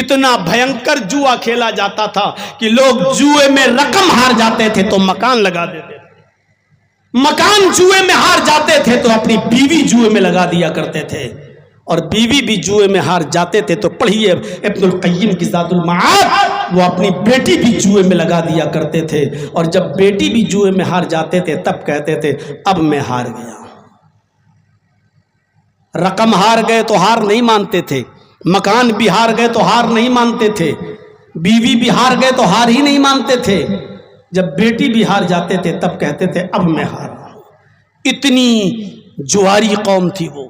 اتنا بھینکر جوا کھیلا جاتا تھا کہ لوگ جوئے میں رقم ہار جاتے تھے تو مکان لگا دیتے تھے، مکان جوئے میں ہار جاتے تھے تو اپنی بیوی جوئے میں لگا دیا کرتے تھے، اور بیوی بھی جوئے میں ہار جاتے تھے تو پڑھیے ابن القیم کی زاد المعاد، وہ اپنی بیٹی بھی جوئے میں لگا دیا کرتے تھے، اور جب بیٹی بھی جوئے میں ہار جاتے تھے تب کہتے تھے اب میں ہار گیا۔ رقم ہار گئے تو ہار نہیں مانتے تھے، مکان بھی ہار گئے تو ہار نہیں مانتے تھے، بیوی بھی ہار گئے تو ہار ہی نہیں مانتے تھے، جب بیٹی بھی ہار جاتے تھے تب کہتے تھے اب میں ہار رہا ہوں۔ اتنی جواری قوم تھی وہ،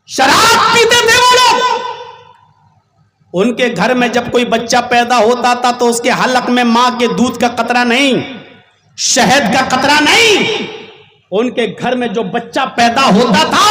شراب پیتے تھے وہ لوگ۔ ان کے گھر میں جب کوئی بچہ پیدا ہوتا تھا تو اس کے حلق میں ماں کے دودھ کا قطرہ نہیں، شہد کا قطرہ نہیں، ان کے گھر میں جو بچہ پیدا ہوتا تھا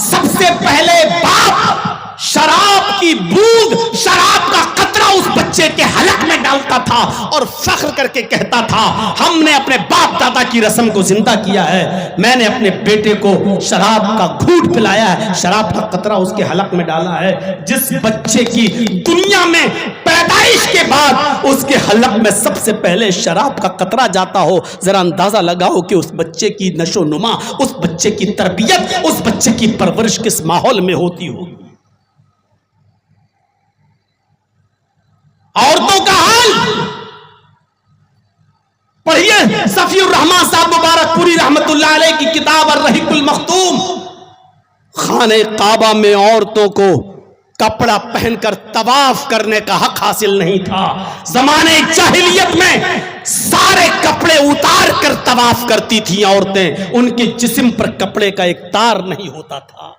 سب سے پہلے باپ شراب کی بوند، شراب کا قطرہ اس بچے کے حلق میں ڈالتا تھا اور فخر کر کے کہتا تھا ہم نے اپنے باپ دادا کی رسم کو زندہ کیا ہے، میں نے اپنے بیٹے کو شراب کا گھونٹ پلایا ہے، شراب کا قطرہ اس کے حلق میں ڈالا ہے۔ جس بچے کی دنیا میں پیدائش کے بعد اس کے حلق میں سب سے پہلے شراب کا قطرہ جاتا ہو، ذرا اندازہ لگاؤ کہ اس بچے کی نشو و نما، اس بچے کی تربیت، اس بچے کی پرورش کس ماحول میں ہوتی ہوگی۔ عورتوں کا حال پڑھیے، صفی الرحمان صاحب مبارک پوری رحمت اللہ علیہ کی کتاب الرحیق المختوم۔ خانہ کعبہ میں عورتوں کو کپڑا پہن کر طواف کرنے کا حق حاصل نہیں تھا۔ زمانے جاہلیت میں سارے کپڑے اتار کر طواف کرتی تھیں عورتیں، ان کے جسم پر کپڑے کا ایک تار نہیں ہوتا تھا۔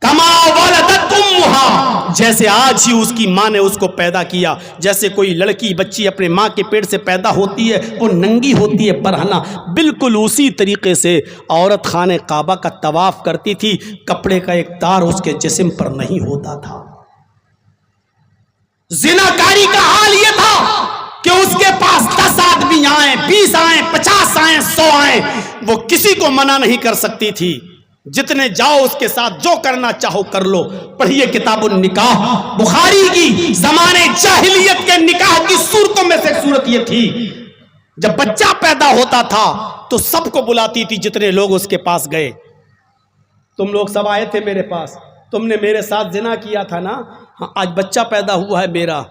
کما ولدت امھا، جیسے آج ہی اس کی ماں نے اس کو پیدا کیا، جیسے کوئی لڑکی بچی اپنے ماں کے پیٹ سے پیدا ہوتی ہے وہ ننگی ہوتی ہے برہنہ، بالکل اسی طریقے سے عورت خانہ کعبہ کا طواف کرتی تھی، کپڑے کا ایک تار اس کے جسم پر نہیں ہوتا تھا۔ زناکاری کا حال یہ تھا کہ اس کے پاس 10 آدمی آئیں، 20 آئیں، 50 آئیں، 100 آئیں، وہ کسی کو منع نہیں کر سکتی تھی، جتنے جاؤ اس کے ساتھ جو کرنا چاہو کر لو۔ پڑھیے کتاب النکاح بخاری کی، زمانے جاہلیت کے نکاح کی صورتوں میں سے ایک صورت یہ تھی، جب بچہ پیدا ہوتا تھا تو سب کو بلاتی تھی جتنے لوگ اس کے پاس گئے، تم لوگ سب آئے تھے میرے پاس، تم نے میرے ساتھ زنا کیا تھا نا، ہاں آج بچہ پیدا ہوا ہے میرا۔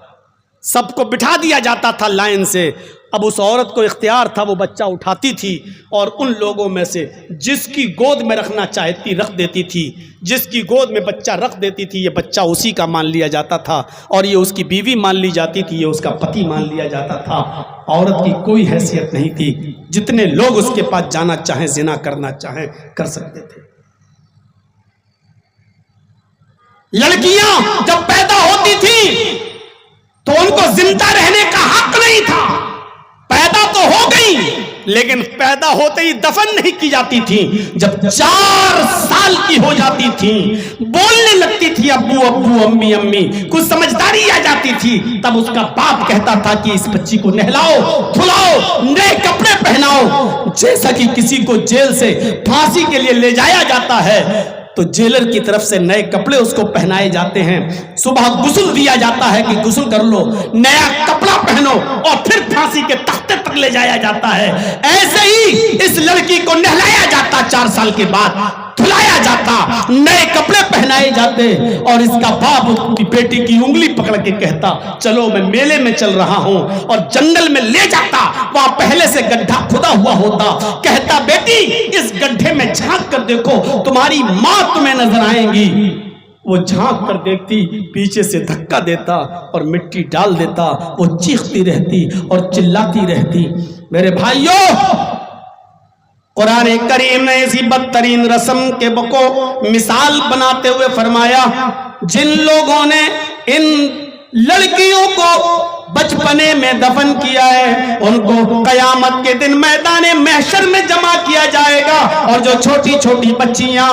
سب کو بٹھا دیا جاتا تھا لائن سے، اب اس عورت کو اختیار تھا، وہ بچہ اٹھاتی تھی اور ان لوگوں میں سے جس کی گود میں رکھنا چاہتی رکھ دیتی تھی، جس کی گود میں بچہ رکھ دیتی تھی یہ بچہ اسی کا مان لیا جاتا تھا، اور یہ اس کی بیوی مان لی جاتی تھی، یہ اس کا پتی مان لیا جاتا تھا۔ عورت کی کوئی حیثیت نہیں تھی، جتنے لوگ اس کے پاس جانا چاہیں زنا کرنا چاہیں کر سکتے تھے۔ لڑکیاں جب پیدا ہوتی تھیں تو ان کو زندہ رہنے کا حق نہیں تھا، پیدا تو ہو گئی لیکن پیدا ہوتے ہی دفن نہیں کی جاتی تھیں، جب 4 سال کی ہو جاتی تھیں، بولنے لگتی تھی ابو ابو امی امی، کچھ سمجھداری آ جاتی تھی، تب اس کا باپ کہتا تھا کہ اس بچی کو نہلاؤ دھلاؤ نئے کپڑے پہناؤ۔ جیسا کہ کسی کو جیل سے پھانسی کے لیے لے جایا جاتا ہے تو جیلر کی طرف سے نئے کپڑے اس کو پہنائے جاتے ہیں، صبح غسل دیا جاتا ہے کہ غسل کر لو، نیا کپڑا پہنو، اور پھر پھانسی کے تختے تک لے جایا جاتا ہے۔ ایسے ہی اس لڑکی کو نہلایا جاتا، 4 سال کے بعد دھلایا جاتا، نئے کپڑے پہنائے جاتے، اور اس کا باپ اپنی بیٹی کی انگلی پکڑ کے کہتا چلو میں میلے میں چل رہا ہوں، اور جنگل میں لے جاتا، وہاں پہلے سے گڈھا کھدا ہوا ہوتا، کہتا بیٹی اس گڈھے میں جھانک کر دیکھو تمہاری ماں تمہیں نظر آئیں گی۔ وہ جھانک کر دیکھتی، پیچھے سے دھکا دیتا اور مٹی ڈال دیتا، وہ چیختی رہتی اور چلاتی رہتی۔ میرے بھائیوں، قرآن کریم نے ایسی بدترین رسم کے کو مثال بناتے ہوئے فرمایا، جن لوگوں نے ان لڑکیوں کو بچپنے میں دفن کیا ہے ان کو قیامت کے دن میدان محشر میں جمع کیا جائے گا، اور جو چھوٹی چھوٹی بچیاں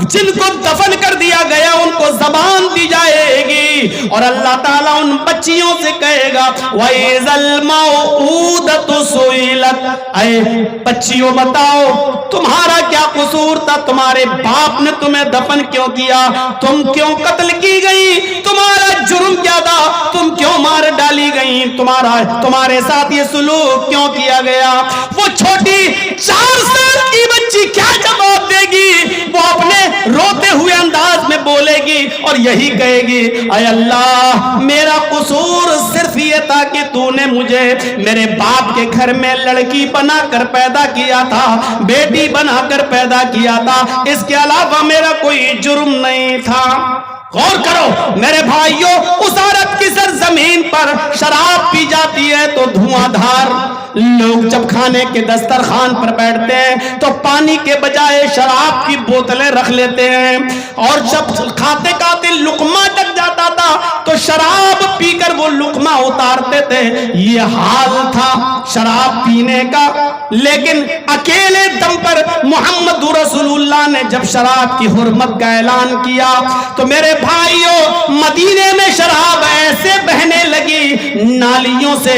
جن کو دفن کر دیا گیا ان کو زبان دی جائے گی، اور اللہ تعالیٰ ان بچیوں سے کہے گا وَإِذَا الْمَوْءُودَةُ سُئِلَتْ، اے بچیوں بتاؤ تمہارا کیا قصور تھا، تمہارے باپ نے تمہیں دفن کیوں کیا، تم کیوں قتل کی گئی، تمہارا جرم کیا تھا، تم کیوں مار ڈالی گئی، تمہارے ساتھ یہ سلوک کیوں کیا گیا؟ وہ چھوٹی 4 سال کی بچی کیا جواب دے گی؟ وہ اپنے روتے ہوئے انداز میں بولے گی اور یہی کہے گی اے اللہ میرا قصور صرف یہ تھا کہ تو نے مجھے میرے باپ کے گھر میں لڑکی بنا کر پیدا کیا تھا، بیٹی بنا کر پیدا کیا تھا، اس کے علاوہ میرا کوئی جرم نہیں تھا۔ غور کرو میرے بھائیوں، اس عورت کی سرزمین پر شراب پی جاتی ہے تو دھواں دھار، لوگ جب کھانے کے دسترخوان پر بیٹھتے ہیں تو پانی کے بجائے شراب کی بوتلیں رکھ لیتے ہیں، اور جب کھاتے کھاتے لقمہ تک جاتا تھا تو شراب پی کر وہ لقمہ اتارتے تھے۔ یہ حال تھا شراب پینے کا، لیکن اکیلے دم پر محمد رسول اللہ نے جب شراب کی حرمت کا اعلان کیا تو میرے بھائیوں مدینے میں شراب ایسے بہنے لگی، نالیوں سے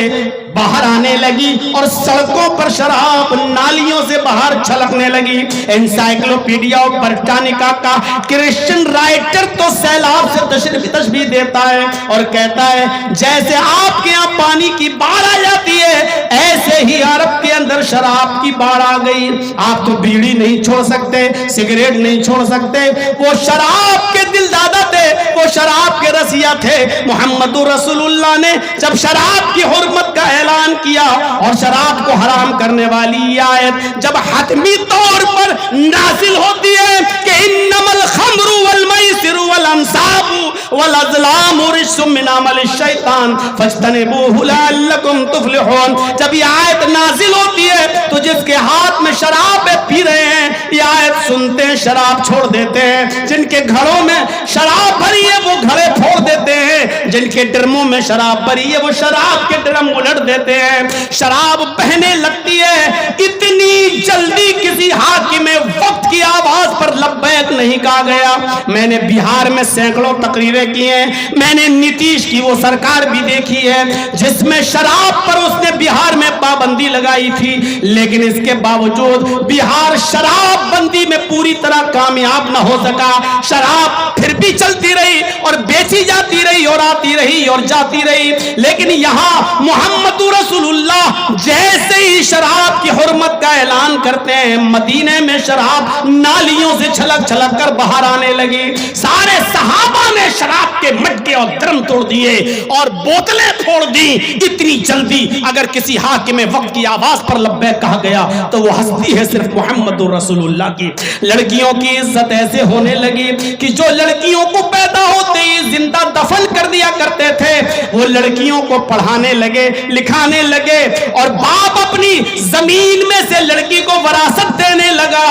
باہر آنے لگی اور سڑکوں پر شراب نالیوں سے باہر چھلکنے لگی۔ انسائکلوپیڈیا برٹانیکا کا کرسچن رائٹر تو سیلاب سے تشبیہ دیتا ہے اور کہتا ہے جیسے آپ کے یہاں پانی کی باڑھ آ جاتی ہے ایسے ہی عرب کے اندر شراب کی باڑھ آ گئی۔ آپ تو بیڑی نہیں چھوڑ سکتے، سگریٹ نہیں چھوڑ سکتے، وہ شراب کے دل دادا تھے، وہ شراب کے رسیا تھے۔ محمد رسول اللہ نے جب شراب کی حرمت کا اعلان کیا اور شراب کو حرام کرنے والی یہ آیت جب حتمی طور پر نازل ہوتی ہے کہ انما الخمر والمیسر والانصاب والازلام رجس من عمل الشیطان فاجتنبوه لعلکم تفلحون، جب یہ آیت نازل ہوتی ہے تو جس کے ہاتھ میں شراب پی رہے ہیں یہ آیت سنتے ہیں شراب چھوڑ دیتے ہیں، جن کے گھروں میں شراب بھری ہے وہ گھڑے پھوڑ دیتے ہیں، جن کے ڈرموں میں شراب بھری ہے وہ شراب کے ڈرم الٹ دیتے ہیں۔ شراب بہنے لگتی ہے، اتنی جلدی کسی حاکم وقت کی آواز پر لبیک نہیں کہا گیا۔ میں نے بہار میں سینکڑوں تقریریں کی ہیں، میں نے نیتیش کی وہ سرکار بھی دیکھی ہے جس میں شراب پر اس نے بہار میں پابندی لگائی تھی، لیکن اس کے باوجود بہار شراب بندی میں پوری طرح کامیاب نہ ہو سکا۔ شراب پھر بھی چلتی رہی اور بیچی جاتی رہی اور آتی رہی اور جاتی رہی، لیکن یہاں محمد رسول اللہ جیسے ہی شراب کی حرمت کا اعلان کرتے ہیں مدینے میں شراب نالیوں سے چھلک چھلک کر باہر آنے لگی۔ سارے صحابہ نے شراب کے مٹکے اور ڈرم توڑ دیے اور بوتلیں پھوڑ دی۔ اتنی جلدی اگر کسی حاکم وقت کی آواز پر لبیک کہا گیا تو وہ ہستی ہے صرف محمد رسول اللہ کی۔ لڑکیوں کی عزت ایسے ہونے لگی کہ جو لڑکیوں کو پیدا ہوتے ہی زندہ دفن کر دیا کرتے تھے وہ لڑکیوں کو پڑھانے لگے، لکھانے لگے، اور باپ اپنی زمین میں سے لڑکی کو وراثت دینے لگا،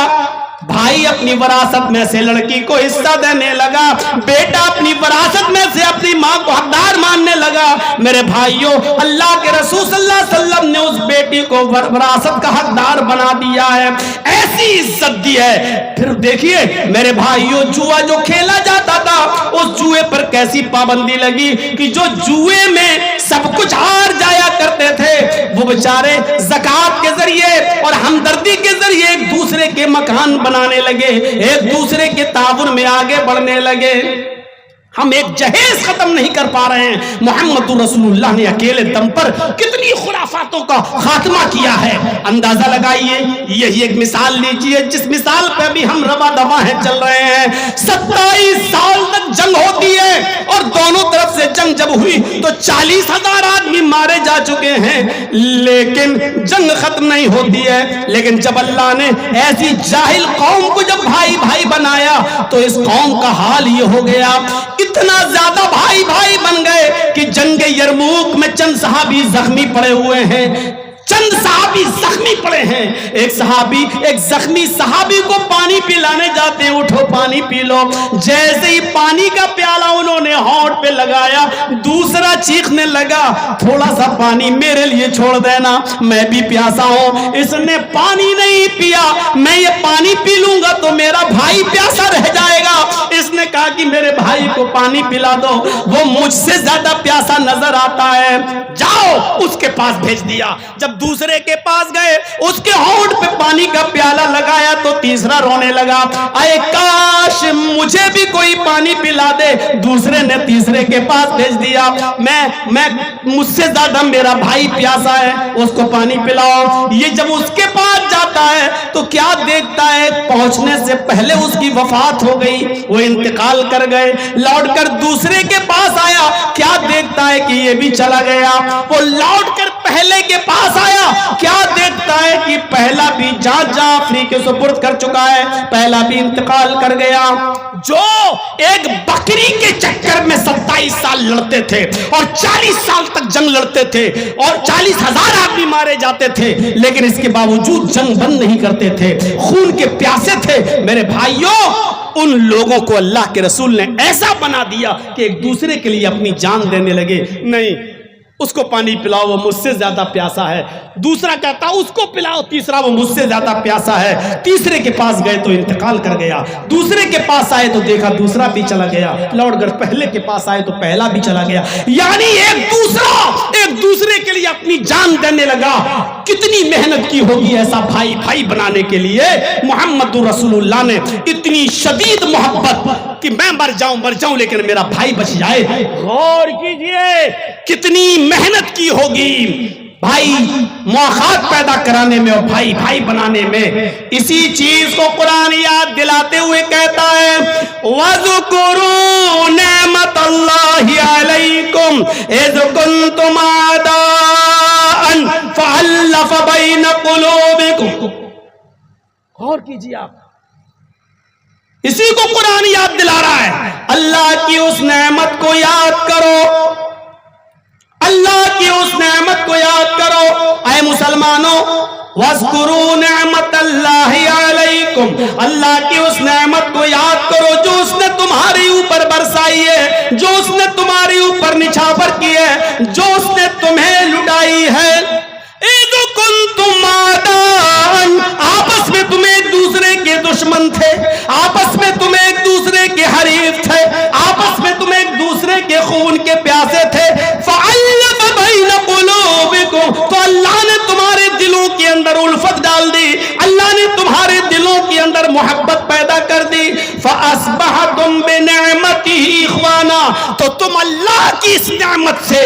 بھائی اپنی وراثت میں سے لڑکی کو حصہ دینے لگا، بیٹا اپنی وراثت میں سے اپنی ماں کو حقدار ماننے لگا۔ میرے بھائیوں اللہ کے رسول صلی اللہ علیہ وسلم نے اس بیٹی کو وراثت کا حقدار بنا دیا ہے، ایسی عزت دی ہے۔ پھر دیکھیے میرے بھائیوں جوا جو کھیلا جاتا تھا اس جوئے پر کیسی پابندی لگی کہ جو جوئے میں سب کچھ ہار جایا کرتے تھے وہ بیچارے زکات کے ذریعے اور ہمدردی کے ذریعے ایک دوسرے کے مکان بنانے لگے، ایک دوسرے کے تعاون میں آگے بڑھنے لگے۔ ہم ایک جہیز ختم نہیں کر پا رہے ہیں، محمد رسول اللہ نے اکیلے دم پر کتنی خرافاتوں کا خاتمہ کیا ہے، اندازہ لگائیے۔ یہی ایک مثال لیجیے جس مثال پہ بھی ہم روا دوا ہیں چل رہے ہیں۔ 27 سال تک جنگ ہوتی ہے اور دونوں طرف سے جنگ جب ہوئی تو 40,000 آدمی مارے جا چکے ہیں، لیکن جنگ ختم نہیں ہوتی ہے۔ لیکن جب اللہ نے ایسی جاہل قوم کو جب بھائی بھائی بنایا تو اس قوم کا حال یہ ہو گیا، اتنا زیادہ بھائی بھائی بن گئے کہ جنگ یرموک میں چند صحابی زخمی پڑے ہوئے ہیں، چند صحابی زخمی پڑے ہیں۔ ایک صحابی ایک زخمی صحابی کو پانی پلانے جاتے ہیں، اٹھو پانی پی لو، جیسے ہی پانی کا پیالہ انہوں نے ہونٹ پہ لگایا دوسرا چیخنے لگا تھوڑا سا پانی میرے لیے چھوڑ دینا میں بھی پیاسا ہوں۔ اس نے پانی نہیں پیا، میں یہ پانی پی لوں گا تو میرا بھائی پیاسا رہ جائے گا۔ اس نے کہا کہ میرے بھائی کو پانی پلا دو، وہ مجھ سے زیادہ پیاسا نظر آتا ہے، جاؤ اس کے پاس بھیج دیا۔ جب دوسرے کے پاس گئے، اس کے ہونٹ پہ پانی کا پیالہ لگایا تو تیسرا رونے لگا، اے کاش مجھے بھی کوئی پانی پلا دے۔ دوسرے نے تیسرے کے پاس بھیج دیا، میں مجھ سے زیادہ میرا بھائی پیاسا ہے، اس کو پانی پلاؤ۔ یہ جب اس کے پاس جاتا ہے تو کیا دیکھتا ہے، پہنچنے سے پہلے اس کی وفات ہو گئی، وہ انتقال کر گئے۔ لوٹ کر دوسرے کے پاس آیا، کیا دیکھتا ہے کہ یہ بھی چلا گیا۔ وہ لوٹ کر پہلے کے پاس آیا، کیا دیکھتا ہے کہ پہلا بھی جان آفری کے سپرد کر چکا ہے، پہلا بھی انتقال کر گیا۔ جو ایک بکری کے چکر میں 27 سال لڑتے تھے اور 40 سال تک جنگ لڑتے تھے اور 40,000 آدمی مارے جاتے تھے، لیکن اس کے باوجود جنگ بند نہیں کرتے تھے، خون کے پیاسے تھے، میرے بھائیوں ان لوگوں کو اللہ کے رسول نے ایسا بنا دیا کہ ایک دوسرے کے لیے اپنی جان دینے لگے۔ نہیں، اس کو پانی پلاؤ، وہ مجھ سے زیادہ پیاسا ہے۔ دوسرا کہتا اس کو پلاؤ، تیسرا وہ مجھ سے زیادہ پیاسا ہے۔ تیسرے کے پاس گئے تو انتقال کر گیا، دوسرے کے پاس آئے تو دیکھا دوسرا بھی چلا گیا، لوٹ کر پہلے کے پاس آئے تو پہلا بھی چلا گیا۔ یعنی ایک دوسرے کے لیے اپنی جان دینے لگا۔ کتنی محنت کی ہوگی ایسا بھائی بھائی بنانے کے لیے۔ محمد رسول اللہ نے اتنی شدید محبت کہ میں مر جاؤں لیکن میرا بھائی بچ جائے۔ غور کیجئے کتنی محنت کی ہوگی بھائی مواخات پیدا کرانے میں اور بھائی بھائی بنانے میں۔ اسی چیز کو قرآن یاد دلاتے ہوئے کہتا ہے وَاذْكُرُوا نِعْمَةَ اللَّهِ عَلَيْكُمْ إِذْ كُنْتُمْ أَعْدَاءً فَأَلَّفَ بَيْنَ قُلُوبِكُمْ۔ غور کیجئے آپ، اسی کو قرآن یاد دلا رہا ہے۔ اللہ کی اس نعمت کو یاد کرو، اللہ کی اس نعمت کو یاد کرو اے مسلمانوں۔ وَاذْكُرُوا نِعْمَةَ اللَّهِ عَلَيْكُمْ، اللہ کی اس نعمت کو یاد کرو جو اس نے تمہاری اوپر برسائی ہے، جو اس نے تمہاری اوپر نچھاور کی ہے، جو اس نے تمہیں لٹائی ہے۔ اِذْ كُنْتُمْ أَعْدَاءً، آپس میں تم ایک دوسرے کے دشمن تھے، آپس میں تم ایک دوسرے کے حریف تھے، آپس میں تم ایک دوسرے کے خون کے پیاسے تھے۔ فَأَلَّفَ بَيْنَ قُلُوبِكُمْ، تو اللہ نے تمہارے دلوں کے اندر الفت ڈال دی، اللہ نے تمہارے دلوں کے اندر محبت پیدا کر دی۔ فَأَصْبَحْتُمْ بِنِعْمَتِهِ إِخْوَانًا، تو تم اللہ کی اس نعمت سے،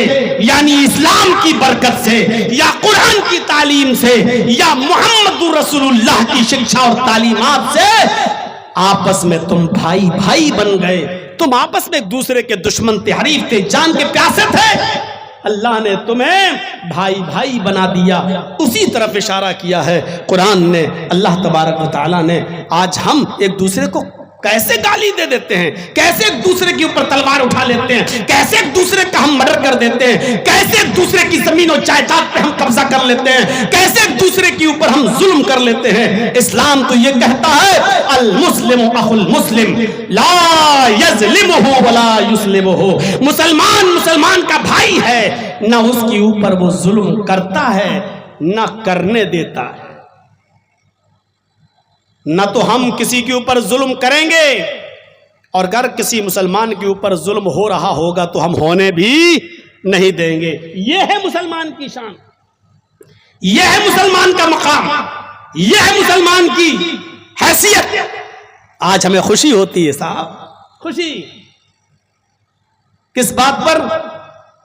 یعنی اسلام کی برکت سے یا قرآن کی تعلیم سے یا محمد رسول اللہ کی شکشا اور تعلیمات سے آپس میں تم بھائی بھائی بن گئے۔ تم آپس میں ایک دوسرے کے دشمن تھے، حریف تھے، جان کے پیاسے تھے، اللہ نے تمہیں بھائی بھائی بنا دیا۔ اسی طرف اشارہ کیا ہے قرآن نے، اللہ تبارک و تعالیٰ نے۔ آج ہم ایک دوسرے کو کیسے گالی دے دیتے ہیں، کیسے ایک دوسرے کے اوپر تلوار اٹھا لیتے ہیں، کیسے ایک دوسرے کا ہم مرڈر کر دیتے ہیں، کیسے ایک دوسرے کی زمین و جائیداد پہ ہم قبضہ کر لیتے ہیں، کیسے ایک دوسرے کے اوپر ہم ظلم کر لیتے ہیں۔ اسلام تو یہ کہتا ہے المسلم اخو المسلم لا یظلمہ ولا یسلمہ، مسلمان کا بھائی ہے، نہ اس کے اوپر وہ ظلم کرتا ہے نہ کرنے دیتا ہے۔ نہ تو ہم کسی کے اوپر ظلم کریں گے، اور اگر کسی مسلمان کے اوپر ظلم ہو رہا ہوگا تو ہم ہونے بھی نہیں دیں گے۔ یہ ہے مسلمان کی شان، یہ ہے مسلمان کا مقام، یہ ہے مسلمان کی حیثیت۔ آج ہمیں خوشی ہوتی ہے صاحب، خوشی کس بات پر؟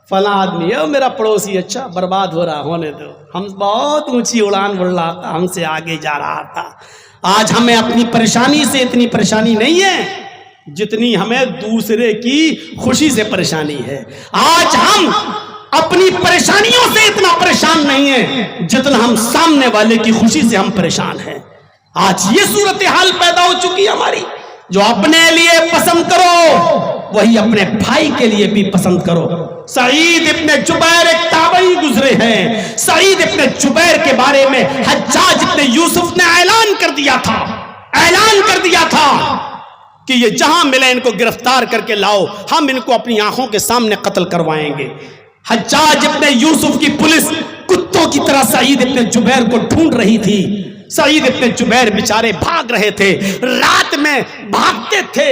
فلاں آدمی ہے میرا پڑوسی اچھا برباد ہو رہا، ہونے دو، ہم بہت اونچی اڑان اڑ رہا تھا، ہم سے آگے جا رہا تھا۔ آج ہمیں اپنی پریشانی سے اتنی پریشانی نہیں ہے جتنی ہمیں دوسرے کی خوشی سے پریشانی ہے۔ آج ہم اپنی پریشانیوں سے اتنا پریشان نہیں ہیں جتنا ہم سامنے والے کی خوشی سے ہم پریشان ہیں۔ آج یہ صورتحال پیدا ہو چکی ہے ہماری، جو اپنے لیے پسند کرو وہی اپنے بھائی کے لیے بھی پسند کرو۔ سعید ابن جبیر ایک تابعی گزرے ہیں، سعید ابن جبیر کے بارے میں حجاج ابن یوسف نے اعلان کر دیا تھا کہ یہ جہاں ملے ان کو گرفتار کر کے لاؤ، ہم ان کو اپنی آنکھوں کے سامنے قتل کروائیں گے۔ حجاج ابن یوسف کی پولیس کتوں کی طرح سعید ابن جبیر کو ڈھونڈ رہی تھی۔ سعید ابن جبیر بیچارے بھاگ رہے تھے، رات میں بھاگتے تھے،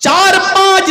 4-5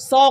100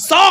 100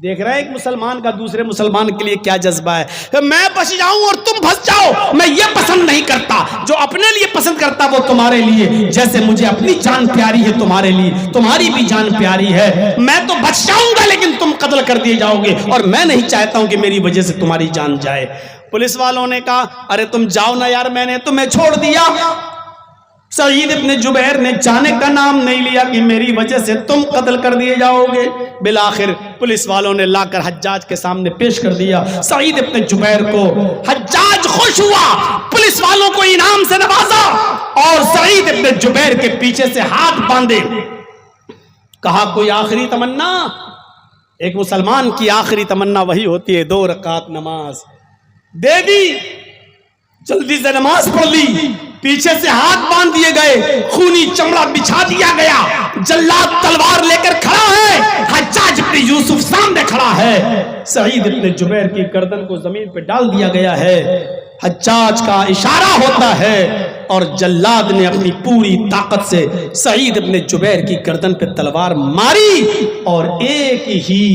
دیکھ رہے ہیں ایک مسلمان کا دوسرے مسلمان کے لیے کیا جذبہ ہے. میں بچ جاؤں اور تم پھنس جاؤ، میں یہ پسند نہیں کرتا. جو اپنے لیے پسند کرتا وہ تمہارے لیے، جیسے مجھے اپنی جان پیاری ہے تمہارے لیے تمہاری بھی جان پیاری ہے. میں تو بچ جاؤں گا لیکن تم قتل کر دیے جاؤ گے، اور میں نہیں چاہتا ہوں کہ میری وجہ سے تمہاری جان جائے. پولیس والوں نے کہا ارے تم جاؤ نا یار، میں نے تمہیں چھوڑ دیا. سعید ابن جبیر نے جانے کا نام نہیں لیا کہ میری وجہ سے تم قتل کر دیے جاؤ گے. بالآخر پولیس والوں نے لا کر حجاج کے سامنے پیش کر دیا سعید ابن جبیر کو. حجاج خوش ہوا، پولیس والوں کو انعام سے نوازا اور سعید ابن جبیر کے پیچھے سے ہاتھ باندھے. کہا کوئی آخری تمنا؟ ایک مسلمان کی آخری تمنا وہی ہوتی ہے 2 رکعت نماز. دے دی، جلدی سے نماز پڑھ لی. پیچھے سے ہاتھ باندھ دیے گئے، خونی چمڑا بچھا دیا گیا. جلاد تلوار لے کر کھڑا ہے، حجاج ابن یوسف سامنے کھڑا ہے. سعید ابن جبیر کی گردن کو زمین پہ ڈال دیا گیا ہے. حجاج کا اشارہ ہوتا ہے اور جلاد نے اپنی پوری طاقت سے سعید ابن جبیر کی گردن پہ تلوار ماری اور ایک ہی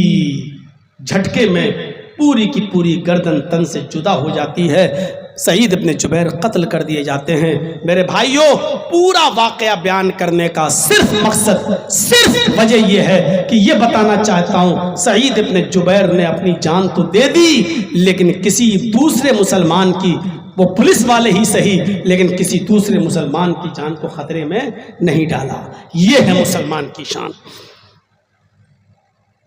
جھٹکے میں پوری کی پوری گردن تن سے جدا ہو جاتی ہے. سعید ابن جبیر قتل کر دیے جاتے ہیں. میرے بھائیوں، پورا واقعہ بیان کرنے کا صرف مقصد، صرف وجہ یہ ہے کہ یہ بتانا چاہتا ہوں سعید ابن جبیر نے اپنی جان تو دے دی لیکن کسی دوسرے مسلمان کی، وہ پولیس والے ہی صحیح لیکن کسی دوسرے مسلمان کی جان کو خطرے میں نہیں ڈالا. یہ ہے مسلمان کی شان.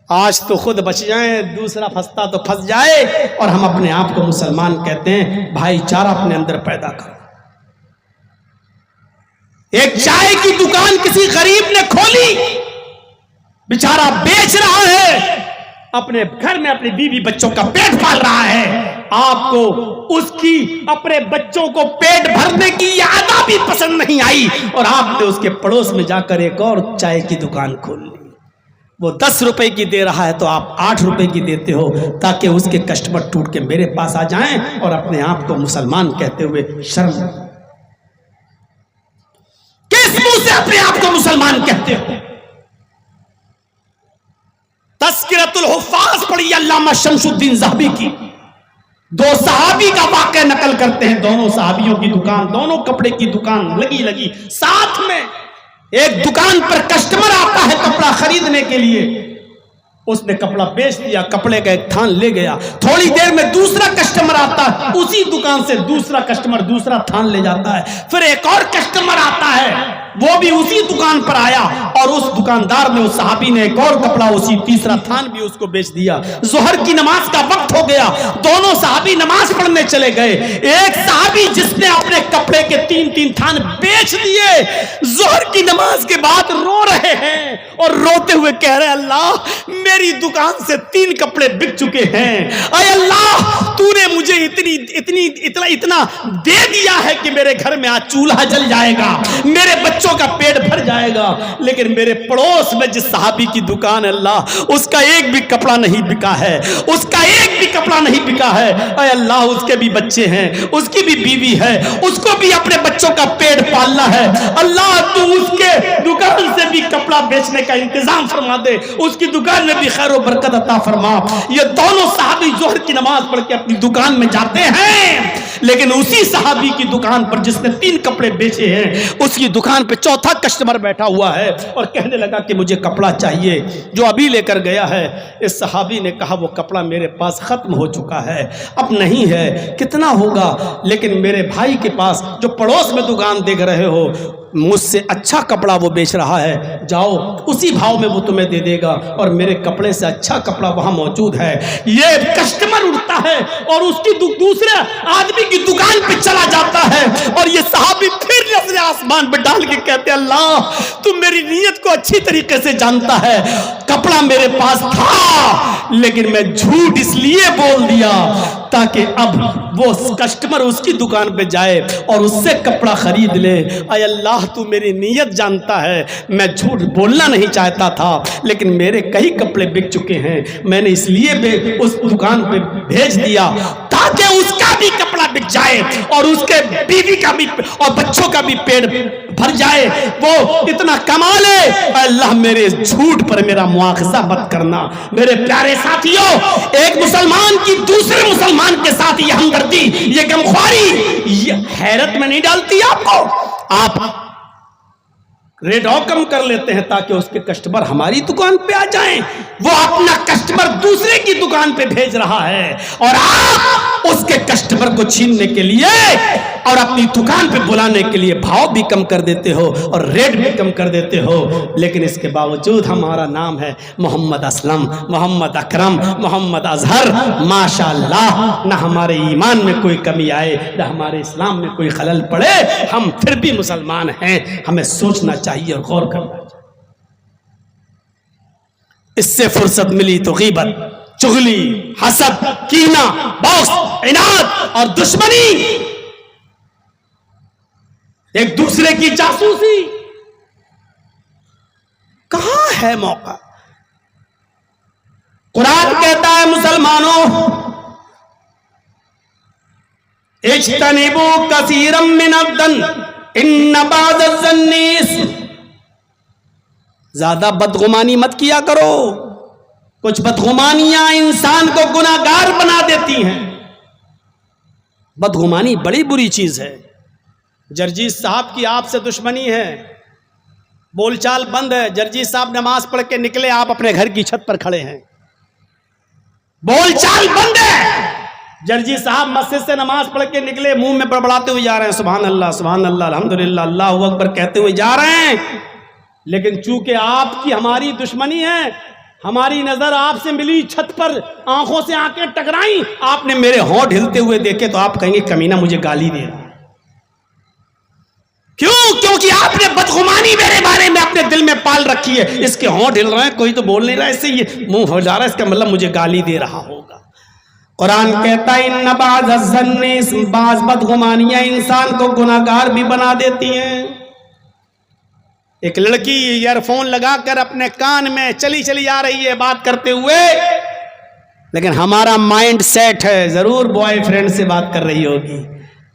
آج تو خود بچ جائیں، دوسرا پھنستا تو پھنس جائے، اور ہم اپنے آپ کو مسلمان کہتے ہیں. بھائی چارہ اپنے اندر پیدا کرو. ایک چائے کی دکان کسی غریب نے کھولی، بیچارہ بیچ رہا ہے، اپنے گھر میں اپنی بیوی بچوں کا پیٹ پال رہا ہے. آپ کو اس کی اپنے بچوں کو پیٹ بھرنے کی یہ عادت بھی پسند نہیں آئی اور آپ نے اس کے پڑوس میں جا کر ایک اور چائے کی دکان کھول لی. وہ 10 روپے کی دے رہا ہے تو آپ 8 روپے کی دیتے ہو تاکہ اس کے کسٹمر ٹوٹ کے میرے پاس آ جائیں اور اپنے آپ کو مسلمان کہتے ہوئے شرم. کس منہ سے اپنے آپ کو مسلمان کہتے ہو؟ تذکرۃ الحفاظ پڑھی علامہ شمس الدین ذہبی کی. 2 صحابی کا واقعہ نقل کرتے ہیں. دونوں صحابیوں کی دکان، دونوں کپڑے کی دکان لگی ساتھ میں. ایک دکان پر کسٹمر آتا ہے کپڑا خریدنے کے لیے، اس نے کپڑا بیچ دیا، کپڑے کا ایک تھان لے گیا. تھوڑی دیر میں دوسرا کسٹمر آتا ہے، اسی دکان سے دوسرا کسٹمر دوسرا تھان لے جاتا ہے. پھر ایک اور کسٹمر آتا ہے، وہ بھی اسی دکان پر آیا اور اس دکاندار نے، اس صحابی نے ایک اور کپڑا، اسی تیسرا تھان بھی اس کو بیچ دیا. ظہر کی نماز کا وقت ہو گیا، دونوں صحابی نماز پڑھنے چلے گئے. ایک صحابی جس نے اپنے کپڑے کے 3 تھان بیچ دیے، ظہر کی نماز کے بعد رو رہے ہیں اور روتے ہوئے کہہ رہے ہیں اللہ میری دکان سے 3 کپڑے بک چکے ہیں. اے اللہ تو نے مجھے اتنا دے دیا ہے کہ میرے گھر میں آج چولہا جل جائے گا، میرے بچوں کا پیٹ بھر جائے گا، لیکن میرے پڑوس میں جس صحابی کی دکان ہے اللہ اس کا ایک بھی کپڑا نہیں بکا ہے، اس کا ایک بھی کپڑا نہیں بکا ہے. اے اللہ اس کے بھی بچے ہیں، اس کی بھی بیوی ہے، اس کو بھی اپنے بچوں کا پیٹ پالنا ہے. اللہ تو اس کے دکان سے بھی کپڑا بیچنے کا انتظام فرما دے، اس کی دکان میں بھی خیر و برکت عطا فرما. یہ دونوں صحابی ظہر کی نماز پڑھ کے اپنی دکان میں جاتے ہیں، لیکن اسی صحابی کی دکان پر جس نے 3 کپڑے بیچے ہیں اس کی دکان پہ چوتھا کسٹمر بیٹھا ہوا ہے اور کہنے لگا کہ مجھے کپڑا چاہیے جو ابھی لے کر گیا ہے. اس صحابی نے کہا وہ کپڑا میرے پاس ختم ہو چکا ہے، اب نہیں ہے، کتنا ہوگا؟ لیکن میرے بھائی کے پاس جو پڑوس میں دکان دیکھ رہے ہو مجھ سے اچھا کپڑا وہ بیچ رہا ہے، جاؤ اسی بھاؤ میں وہ تمہیں دے دے گا اور میرے کپڑے سے اچھا کپڑا وہاں موجود ہے. یہ کسٹمر اٹھتا ہے اور اس کی دوسرے آدمی کی دکان پہ چلا جاتا ہے اور یہ صحابی پھر نظر آسمان پہ ڈال کے کہتے اللہ تم میری نیت کو اچھی طریقے سے جانتا ہے، کپڑا میرے پاس تھا لیکن میں جھوٹ اس لیے بول دیا تاکہ اب وہ کسٹمر اس کی دکان پہ جائے اور اس سے کپڑا خرید لے. اے اللہ تو میری نیت جانتا ہے، میں جھوٹ بولنا نہیں چاہتا تھا لیکن میرے کئی کپڑے بک چکے ہیں، میں نے اس لیے اس دکان پہ بھیج دیا تاکہ اس کا بھی کپڑا بک جائے اور اس کے بیوی کا بھی اور بچوں کا بھی پیٹ بھر جائے، وہ اتنا کما لے، اللہ میرے جھوٹ پر میرا مواخذہ مت کرنا۔ میرے پیارے ساتھیوں، ایک مسلمان کی دوسرے مسلمان کے ساتھ یہ ہمدردی، یہ غمخواری، یہ حیرت میں نہیں ڈالتی آپ کو؟ آپ ریٹ اور کم کر لیتے ہیں تاکہ اس کے کسٹمر ہماری دکان پہ آ جائیں، وہ اپنا کسٹمر دوسرے کی دکان پہ بھیج رہا ہے، اور آپ اس کے کسٹمر کو چھیننے کے لیے اور اپنی دکان پہ بلانے کے لیے بھاؤ بھی کم کر دیتے ہو اور ریٹ بھی کم کر دیتے ہو۔ لیکن اس کے باوجود ہمارا نام ہے محمد اسلم، محمد اکرم، محمد اظہر، ماشاءاللہ، نہ ہمارے ایمان میں کوئی کمی آئے، نہ ہمارے اسلام میں کوئی خلل پڑے، ہم پھر بھی مسلمان ہیں۔ ہمیں سوچنا چاہیے اور غور کرنا چاہیے۔ اس سے فرصت ملی تو غیبت، چغلی، حسد، کینہ، بغض، عناد اور دشمنی، ایک دوسرے کی جاسوسی، کہاں ہے موقع؟ قرآن کہتا ہے مسلمانوں، اجتنبوا کثیرا من الظن ان بعض الظن اثم۔ زیادہ بدگمانی مت کیا کرو، کچھ بدگمانیاں انسان کو گناہگار بنا دیتی ہیں۔ بدگمانی بڑی بری چیز ہے۔ جرجیت صاحب کی آپ سے دشمنی ہے، بول چال بند ہے، جرجیت صاحب نماز پڑھ کے نکلے، آپ اپنے گھر کی چھت پر کھڑے ہیں، بول چال بند ہے۔ جرجیت صاحب مسجد سے نماز پڑھ کے نکلے، منہ میں بڑبڑاتے ہوئے جا رہے ہیں، سبحان اللہ سبحان اللہ الحمدللہ اللہ اکبر کہتے ہوئے جا رہے ہیں، لیکن چونکہ آپ کی ہماری دشمنی ہے، ہماری نظر آپ سے ملی، چھت پر آنکھوں سے آنکھیں ٹکرائیں، آپ نے میرے ہونٹ ہلتے ہوئے دیکھے تو آپ کہیں گے کمینہ مجھے گالی دے رہا ہے۔ کیوں؟ کیونکہ آپ نے بدگمانی میرے بارے میں اپنے دل میں پال رکھی ہے۔ اس کے ہونٹ ہل رہے ہیں، کوئی تو بول نہیں رہا، اس سے یہ منہ ہو جا رہا ہے، اس کا مطلب مجھے گالی دے رہا ہوگا۔ قرآن کہتا ہے ان بعض الظن اثم، بعض بدگمانیاں انسان کو گناہگار بھی بنا دیتی ہیں۔ ایک لڑکی ایئر فون لگا کر اپنے کان میں چلی آ رہی ہے بات کرتے ہوئے، لیکن ہمارا مائنڈ سیٹ ہے ضرور بوائے فرینڈ سے بات کر رہی ہوگی،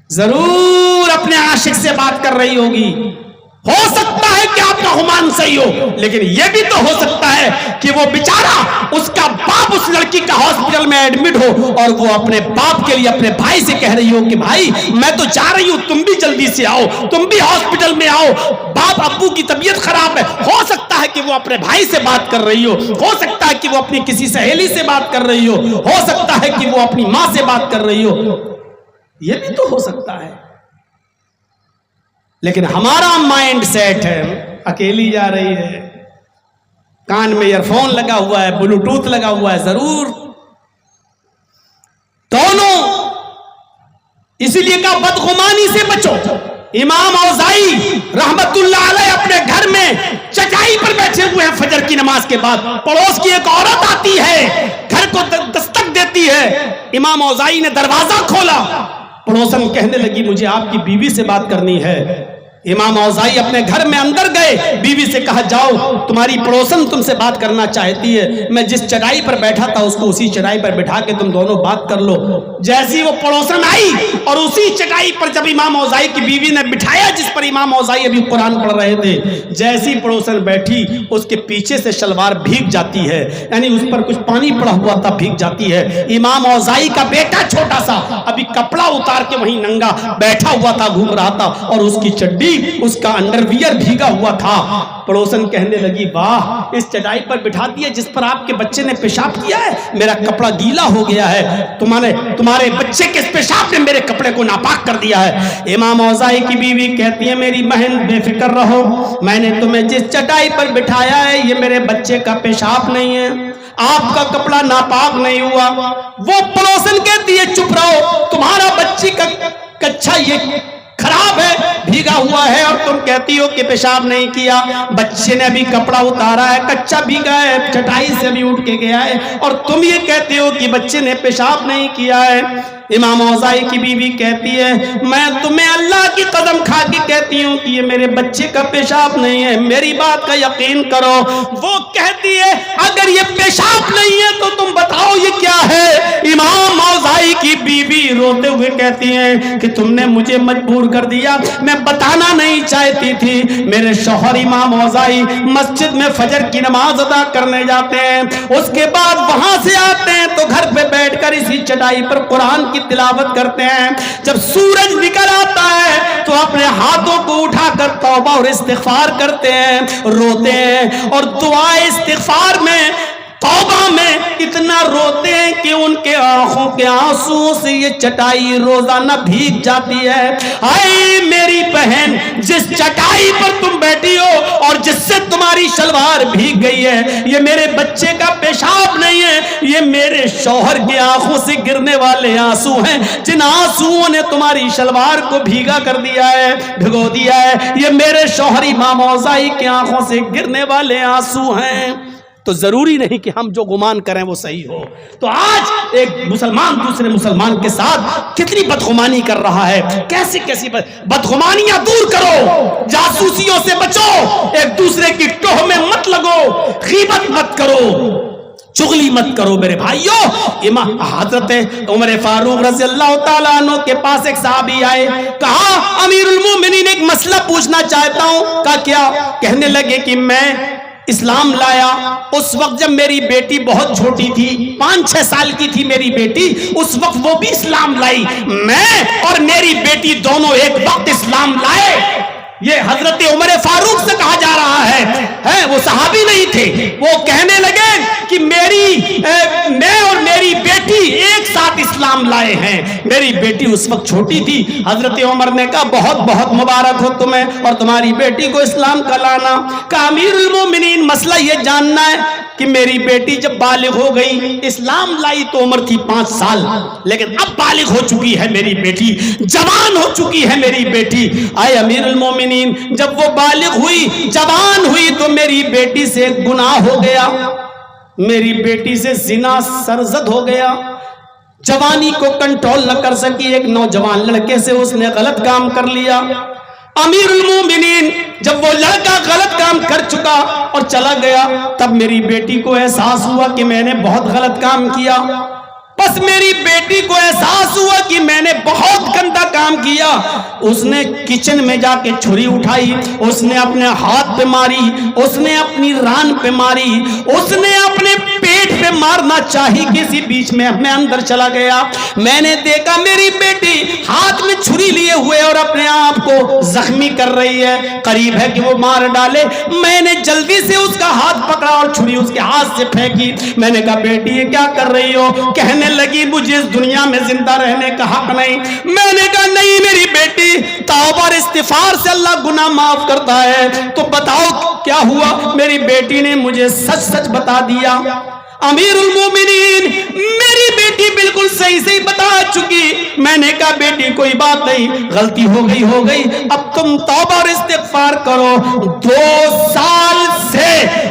ضرور اپنے عاشق سے بات کر رہی ہوگی۔ ہو سکتا ہے کہ آپ کا گمان صحیح ہو، لیکن یہ بھی تو ہو سکتا ہے کہ وہ بیچارہ اس کا باپ اس لڑکی کا ہاسپٹل میں ایڈمٹ ہو اور وہ اپنے باپ کے لیے اپنے بھائی سے کہہ رہی ہو کہ بھائی میں تو چاہ رہی ہوں تم بھی جلدی سے آؤ، تم بھی ہاسپٹل میں آؤ، باپ ابو کی طبیعت خراب ہے۔ ہو سکتا ہے کہ وہ اپنے بھائی سے بات کر رہی ہو سکتا ہے کہ وہ اپنی کسی سہیلی سے بات کر رہی ہو سکتا ہے کہ وہ اپنی ماں سے بات کر رہی ہو، یہ بھی تو ہو سکتا ہے۔ لیکن ہمارا مائنڈ سیٹ ہے اکیلی جا رہی ہے، کان میں ایئر فون لگا ہوا ہے، بلوٹوتھ لگا ہوا ہے، ضرور دونوں، اسی لیے کہا بدگمانی سے بچو۔ امام اوزاعی رحمت اللہ علیہ اپنے گھر میں چٹائی پر بیٹھے ہوئے ہیں، فجر کی نماز کے بعد پڑوس کی ایک عورت آتی ہے، گھر کو دستک دیتی ہے، امام اوزاعی نے دروازہ کھولا، پڑوسن کہنے لگی مجھے آپ کی بیوی سے بات کرنی ہے۔ امام اوزاعی اپنے گھر میں اندر گئے، بیوی سے کہا جاؤ تمہاری پڑوسن تم سے بات کرنا چاہتی ہے، میں جس چٹائی پر بیٹھا تھا اس کو اسی چٹائی پر بٹھا کے تم دونوں بات کر لو۔ جیسی وہ پڑوسن آئی اور اسی چٹائی پر جب امام اوزاعی کی بیوی نے بٹھایا جس پر امام اوزاعی ابھی قرآن پڑھ رہے تھے، جیسی پڑوسن بیٹھی اس کے پیچھے سے شلوار بھیگ جاتی ہے، یعنی اس پر کچھ پانی پڑا ہوا تھا، بھیگ جاتی ہے۔ امام اوزاعی کا بیٹا چھوٹا سا ابھی کپڑا اتار کے وہیں ننگا بیٹھا ہوا تھا، گھوم رہا تھا، اور اس کی چڈی اس کا انڈر ویئر بھیگا ہوا تھا۔ پڑوسن کہنے لگی واہ، اس چٹائی پر بٹھا دیا جس پر آپ کے بچے نے پیشاب کیا ہے، میرا کپڑا گیلا ہو گیا ہے، تمہارے بچے کے پیشاب نے میرے کپڑے کو ناپاک کر دیا ہے۔ امام اوزاعی کی بیوی کہتی ہے میری بہن بے فکر رہو، میں نے تمہیں جس چٹائی پر بٹھایا ہے یہ میرے بچے کا پیشاب نہیں ہے، آپ کا کپڑا ناپاک نہیں ہوا۔ وہ پڑوسن کہتی ہے چپ رہو، تمہارا بچی کا کچھا یہ خراب ہے، بھیگا ہوا ہے، اور تم کہتی ہو کہ پیشاب نہیں کیا۔ بچے نے ابھی کپڑا اتارا ہے، کچا بھیگا ہے، چٹائی سے بھی اٹھ کے گیا ہے، اور تم یہ کہتے ہو کہ بچے نے پیشاب نہیں کیا ہے۔ امام اوزاعی کی بیوی کہتی ہے میں تمہیں اللہ کی قسم کھا کے کہتی ہوں کہ یہ میرے بچے کا پیشاب نہیں ہے، میری بات کا یقین کرو۔ وہ کہتی ہے اگر یہ پیشاب نہیں ہے تو تم بتاؤ یہ کیا ہے؟ امام اوزاعی کی بیوی روتے ہوئے کہتی ہیں کہ تم نے مجھے مجبور کر دیا, میں بتانا نہیں چاہتی تھی. میرے شوہر امام اوزاعی مسجد میں فجر کی نماز ادا کرنے جاتے ہیں, اس کے بعد وہاں سے آتے ہیں تو گھر پہ بیٹھ کر اسی چٹائی پر قرآن کی تلاوت کرتے ہیں. جب سورج نکل آتا ہے تو اپنے ہاتھوں کو اٹھا کر توبہ اور استغفار کرتے ہیں, روتے ہیں, اور دعائے استغفار میں توبہ میں اتنا روتے ہیں کہ ان کے آنکھوں کے آنسو سے یہ چٹائی روزانہ بھیگ جاتی ہے. اے میری بہن, جس چٹائی پر تم بیٹھی ہو اور جس سے تمہاری شلوار بھیگ گئی ہے, یہ میرے بچے کا پیشاب نہیں ہے, یہ میرے شوہر کی آنکھوں سے گرنے والے آنسو ہیں, جن آنسوؤں نے تمہاری شلوار کو بھیگا کر دیا ہے, بھگو دیا ہے. یہ میرے شوہر امام اوزاعی کی آنکھوں سے گرنے والے آنسو ہیں. تو ضروری نہیں کہ ہم جو گمان کریں وہ صحیح ہو. تو آج ایک مسلمان دوسرے مسلمان کے ساتھ کتنی بدگمانی کر رہا ہے, کیسی کیسی بدگمانیاں دور کرو, جاسوسیوں سے بچو, ایک دوسرے کی ٹوہ میں مت لگو, غیبت مت کرو, چغلی مت کرو. میرے بھائیو, امام حضرت عمر فاروق رضی اللہ تعالیٰ عنہ کے پاس ایک صحابی آئے, کہا امیر المومنین ایک مسئلہ پوچھنا چاہتا ہوں. کہا کیا؟ کہنے لگے کہ میں اسلام لایا اس وقت جب میری بیٹی بہت چھوٹی تھی, 5-6 سال کی تھی میری بیٹی, اس وقت وہ بھی اسلام لائی, میں اور میری بیٹی دونوں ایک وقت اسلام لائے. یہ حضرت عمر فاروق سے کہا جا رہا ہے, وہ صحابی نہیں تھے. وہ کہنے لگے کہ میں اور میری بیٹی ایک ساتھ اسلام لائے ہیں, میری بیٹی اس وقت چھوٹی تھی. حضرت عمر نے کہا بہت بہت مبارک ہو تمہیں اور تمہاری بیٹی کو اسلام کا لانا. کہا امیر المومنین مسئلہ یہ جاننا ہے کہ میری بیٹی جب بالغ ہو گئی, اسلام لائی تو عمر تھی 5 سال, لیکن اب بالغ ہو چکی ہے میری بیٹی, جوان ہو چکی ہے میری بیٹی. آئے امیر المومنین, جب وہ بالغ ہوئی, جوان ہوئی, تو میری بیٹی سے گناہ ہو گیا, میری بیٹی سے زنا سرزد ہو گیا. جوانی کو کنٹرول نہ کر سکی, ایک نوجوان لڑکے سے اس نے غلط کام کر لیا. امیر المومنین جب وہ لڑکا غلط کام کر چکا اور چلا گیا, تب میری بیٹی کو احساس ہوا کہ میں نے بہت غلط کام کیا. بس میری بیٹی کو احساس ہوا کہ میں نے بہت گندا کام کیا. اس نے کچن میں جا کے چھری اٹھائی, اس نے اپنے ہاتھ پہ ماری, اس نے اپنی ران پہ ماری, اس نے اپنے پیٹ پہ مارنا چاہی, کسی بیچ میں اندر چلا گیا. میں نے دیکھا میری بیٹی ہاتھ میں چھری لیے ہوئے اور اپنے آپ کو زخمی کر رہی ہے, قریب ہے کہ وہ مار ڈالے. میں نے جلدی سے اس کا ہاتھ پکڑا اور چھری اس کے ہاتھ سے پھینکی. میں نے کہا بیٹی یہ کیا کر رہی ہو؟ کہنے لگی مجھے اس دنیا میں زندہ رہنے کا حق نہیں. میں نے کہا نہیں میری بیٹی, توبہ اور استغفار سے اللہ گناہ معاف کرتا ہے. تو بتاؤ کیا ہوا؟ میری بیٹی نے مجھے سچ سچ بتا دیا. امیر المومنین میری بیٹی بالکل صحیح بتا چکی. میں نے کہا بیٹی کوئی بات نہیں, غلطی ہو گئی, اب تم توبہ اور استغفار کرو. 2 سال سے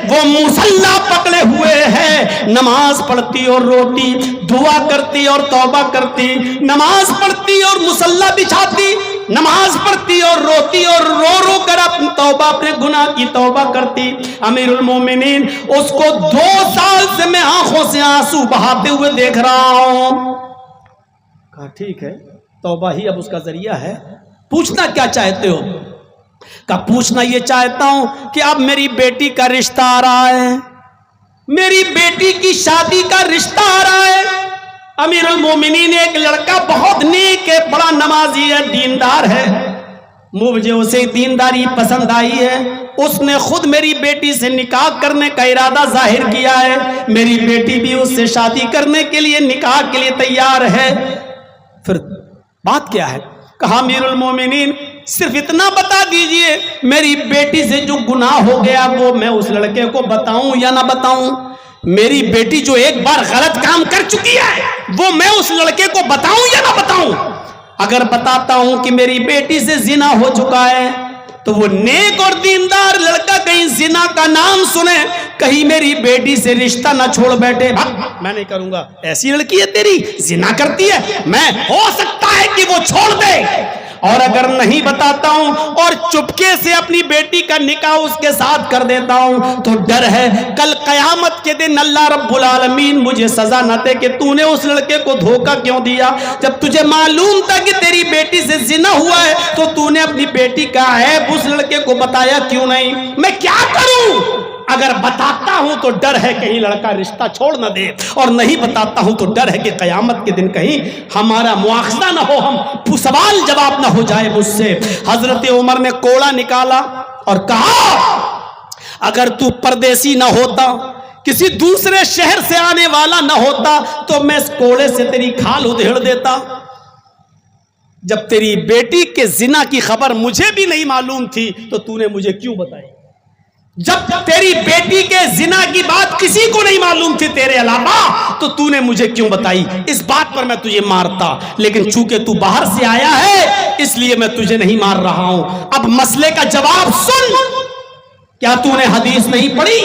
وہ مصلی پکڑے ہوئے ہیں, نماز پڑھتی اور روتی, دعا کرتی اور توبہ کرتی, نماز پڑھتی اور مصلی بچھاتی, نماز پڑھتی اور روتی اور رو کر اپنی توبہ, اپنے گناہ کی توبہ کرتی. امیر المومنین اس کو 2 سال سے میں آنکھوں سے آنسو بہاتے ہوئے دیکھ رہا ہوں. کہا ٹھیک ہے, توبہ ہی اب اس کا ذریعہ ہے. پوچھنا کیا چاہتے ہو؟ کہا پوچھنا یہ چاہتا ہوں کہ اب میری بیٹی کا رشتہ آ رہا ہے, میری بیٹی کی شادی کا رشتہ آ رہا ہے. امیر المومنین ایک لڑکا بہت نیک ہے, بڑا نمازی ہے, دیندار ہے, مجھے اسے دینداری پسند آئی ہے. اس نے خود میری بیٹی سے نکاح کرنے کا ارادہ ظاہر کیا ہے. میری بیٹی بھی اس سے شادی کرنے کے لیے, نکاح کے لیے تیار ہے. پھر بات کیا ہے؟ کہا امیر المومنین صرف اتنا بتا دیجئے میری بیٹی سے جو گناہ ہو گیا وہ میں اس لڑکے کو بتاؤں یا نہ بتاؤں؟ میری بیٹی جو ایک بار غلط کام کر چکی ہے وہ میں اس لڑکے کو بتاؤں یا نہ بتاؤں؟ اگر بتاتا ہوں کہ میری بیٹی سے زنا ہو چکا ہے تو وہ نیک اور دیندار لڑکا کہیں زنا کا نام سنے, کہیں میری بیٹی سے رشتہ نہ چھوڑ بیٹھے. میں نہیں کروں گا, ایسی لڑکی ہے تیری, زنا کرتی ہے, میں ہو سکتا ہے کہ وہ چھوڑ دے, اور اگر نہیں بتاتا ہوں اور چپکے سے اپنی بیٹی کا نکاح اس کے ساتھ کر دیتا ہوں تو ڈر ہے کل قیامت کے دن اللہ رب العالمین مجھے سزا نہ دے کہ تو نے اس لڑکے کو دھوکہ کیوں دیا، جب تجھے معلوم تھا کہ تیری بیٹی سے زنا ہوا ہے تو تو نے اپنی بیٹی کا عیب اس لڑکے کو بتایا کیوں نہیں؟ میں کیا کروں؟ اگر بتاتا ہوں تو ڈر ہے کہیں لڑکا رشتہ چھوڑ نہ دے، اور نہیں بتاتا ہوں تو ڈر ہے کہ قیامت کے دن کہیں ہمارا مواخذہ نہ ہو، ہم سوال جواب نہ ہو جائے مجھ سے۔ حضرت عمر نے کوڑا نکالا اور کہا اگر تو پردیسی نہ ہوتا، کسی دوسرے شہر سے آنے والا نہ ہوتا تو میں اس کوڑے سے تیری کھال ادھیڑ دیتا۔ جب تیری بیٹی کے زنا کی خبر مجھے بھی نہیں معلوم تھی تو نے مجھے کیوں بتائی؟ جب تیری بیٹی کے زنا کی بات کسی کو نہیں معلوم تھی تیرے علاوہ تو نے مجھے کیوں بتائی؟ اس بات پر میں تجھے مارتا، لیکن چونکہ تو باہر سے آیا ہے اس لیے میں تجھے نہیں مار رہا ہوں۔ اب مسئلے کا جواب سن، کیا تو نے حدیث نہیں پڑھی؟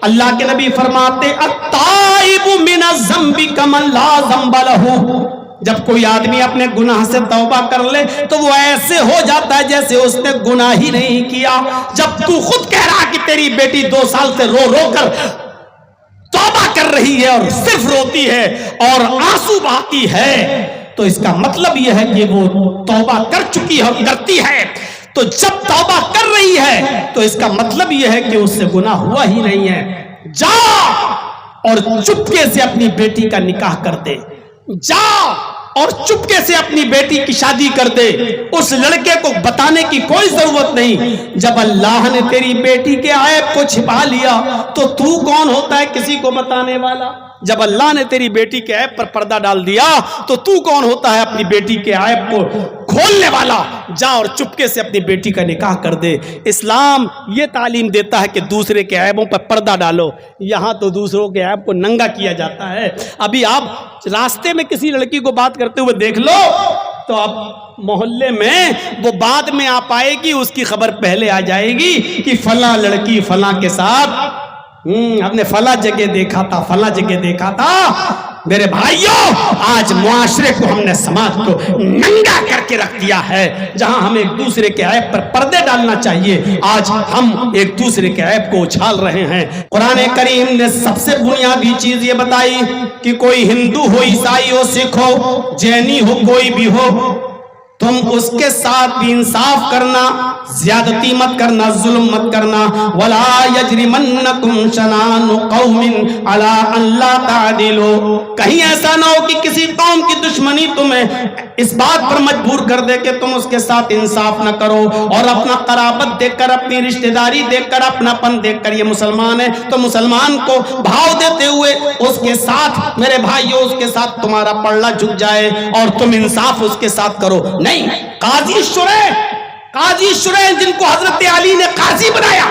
اللہ کے نبی فرماتے التائب من الذنب کمن لا ذنب لہ، جب کوئی آدمی اپنے گناہ سے توبہ کر لے تو وہ ایسے ہو جاتا ہے جیسے اس نے گناہ ہی نہیں کیا۔ جب تو خود کہہ رہا کہ تیری بیٹی 2 سال سے رو رو کر توبہ کر رہی ہے اور صرف روتی ہے اور آنسو بہاتی ہے تو اس کا مطلب یہ ہے کہ وہ توبہ کر چکی ہے اور کرتی ہے، تو جب توبہ کر رہی ہے تو اس کا مطلب یہ ہے کہ اس سے گناہ ہوا ہی نہیں ہے۔ جا اور چپکے سے اپنی بیٹی کا نکاح کر دے، جا اور چپکے سے اپنی بیٹی کی شادی کر دے، اس لڑکے کو بتانے کی کوئی ضرورت نہیں۔ جب اللہ نے تیری بیٹی کے عیب کو چھپا لیا تو کون ہوتا ہے کسی کو بتانے والا؟ جب اللہ نے تیری بیٹی کے عیب پر پردہ ڈال دیا تو کون ہوتا ہے اپنی بیٹی کے عیب کو کھولنے والا؟ جا اور چپکے سے اپنی بیٹی کا نکاح کر دے۔ اسلام یہ تعلیم دیتا ہے کہ دوسرے کے عیبوں پر پردہ ڈالو، یہاں تو دوسروں کے عیب کو ننگا کیا جاتا ہے۔ ابھی آپ راستے میں کسی لڑکی کو بات کرتے ہوئے دیکھ لو تو اب محلے میں وہ بعد میں آ پائے گی، اس کی خبر پہلے آ جائے گی کہ فلاں لڑکی فلاں کے ساتھ ہم نے فلاں جگہ دیکھا تھا، فلاں جگہ دیکھا تھا۔ میرے بھائیوں، آج معاشرے کو ہم نے سماج کو ننگا کر کے رکھ دیا ہے۔ جہاں ہم ایک دوسرے کے عیب پر پردے ڈالنا چاہیے، آج ہم ایک دوسرے کے عیب کو اچھال رہے ہیں۔ قرآن کریم نے سب سے بنیادی چیز یہ بتائی کہ کوئی ہندو ہو، عیسائی ہو، سکھ ہو، جینی ہو، کوئی بھی ہو، تم اس کے ساتھ بھی انصاف کرنا، زیادتی مت کرنا، ظلم مت کرنا۔ وَلَا يَجْرِمَنَّكُمْ شَنَآنُ قَوْمٍ عَلَىٰ أَن لَّا تَعْدِلُوا، کہیں ایسا نہ ہو کہ کسی قوم کی دشمنی تمہیں اس بات پر مجبور کر دے کہ تم اس کے ساتھ انصاف نہ کرو، اور اپنا قرابت دیکھ کر، اپنی رشتہ داری دیکھ کر، اپنا پن دیکھ کر یہ مسلمان ہے تو مسلمان کو بھاؤ دیتے ہوئے اس کے ساتھ، میرے بھائیوں، اس کے ساتھ تمہارا پلڑا جھک جائے اور تم انصاف اس کے ساتھ کرو۔ نہیں، قاضی شریح جن کو حضرت علی نے قاضی بنایا،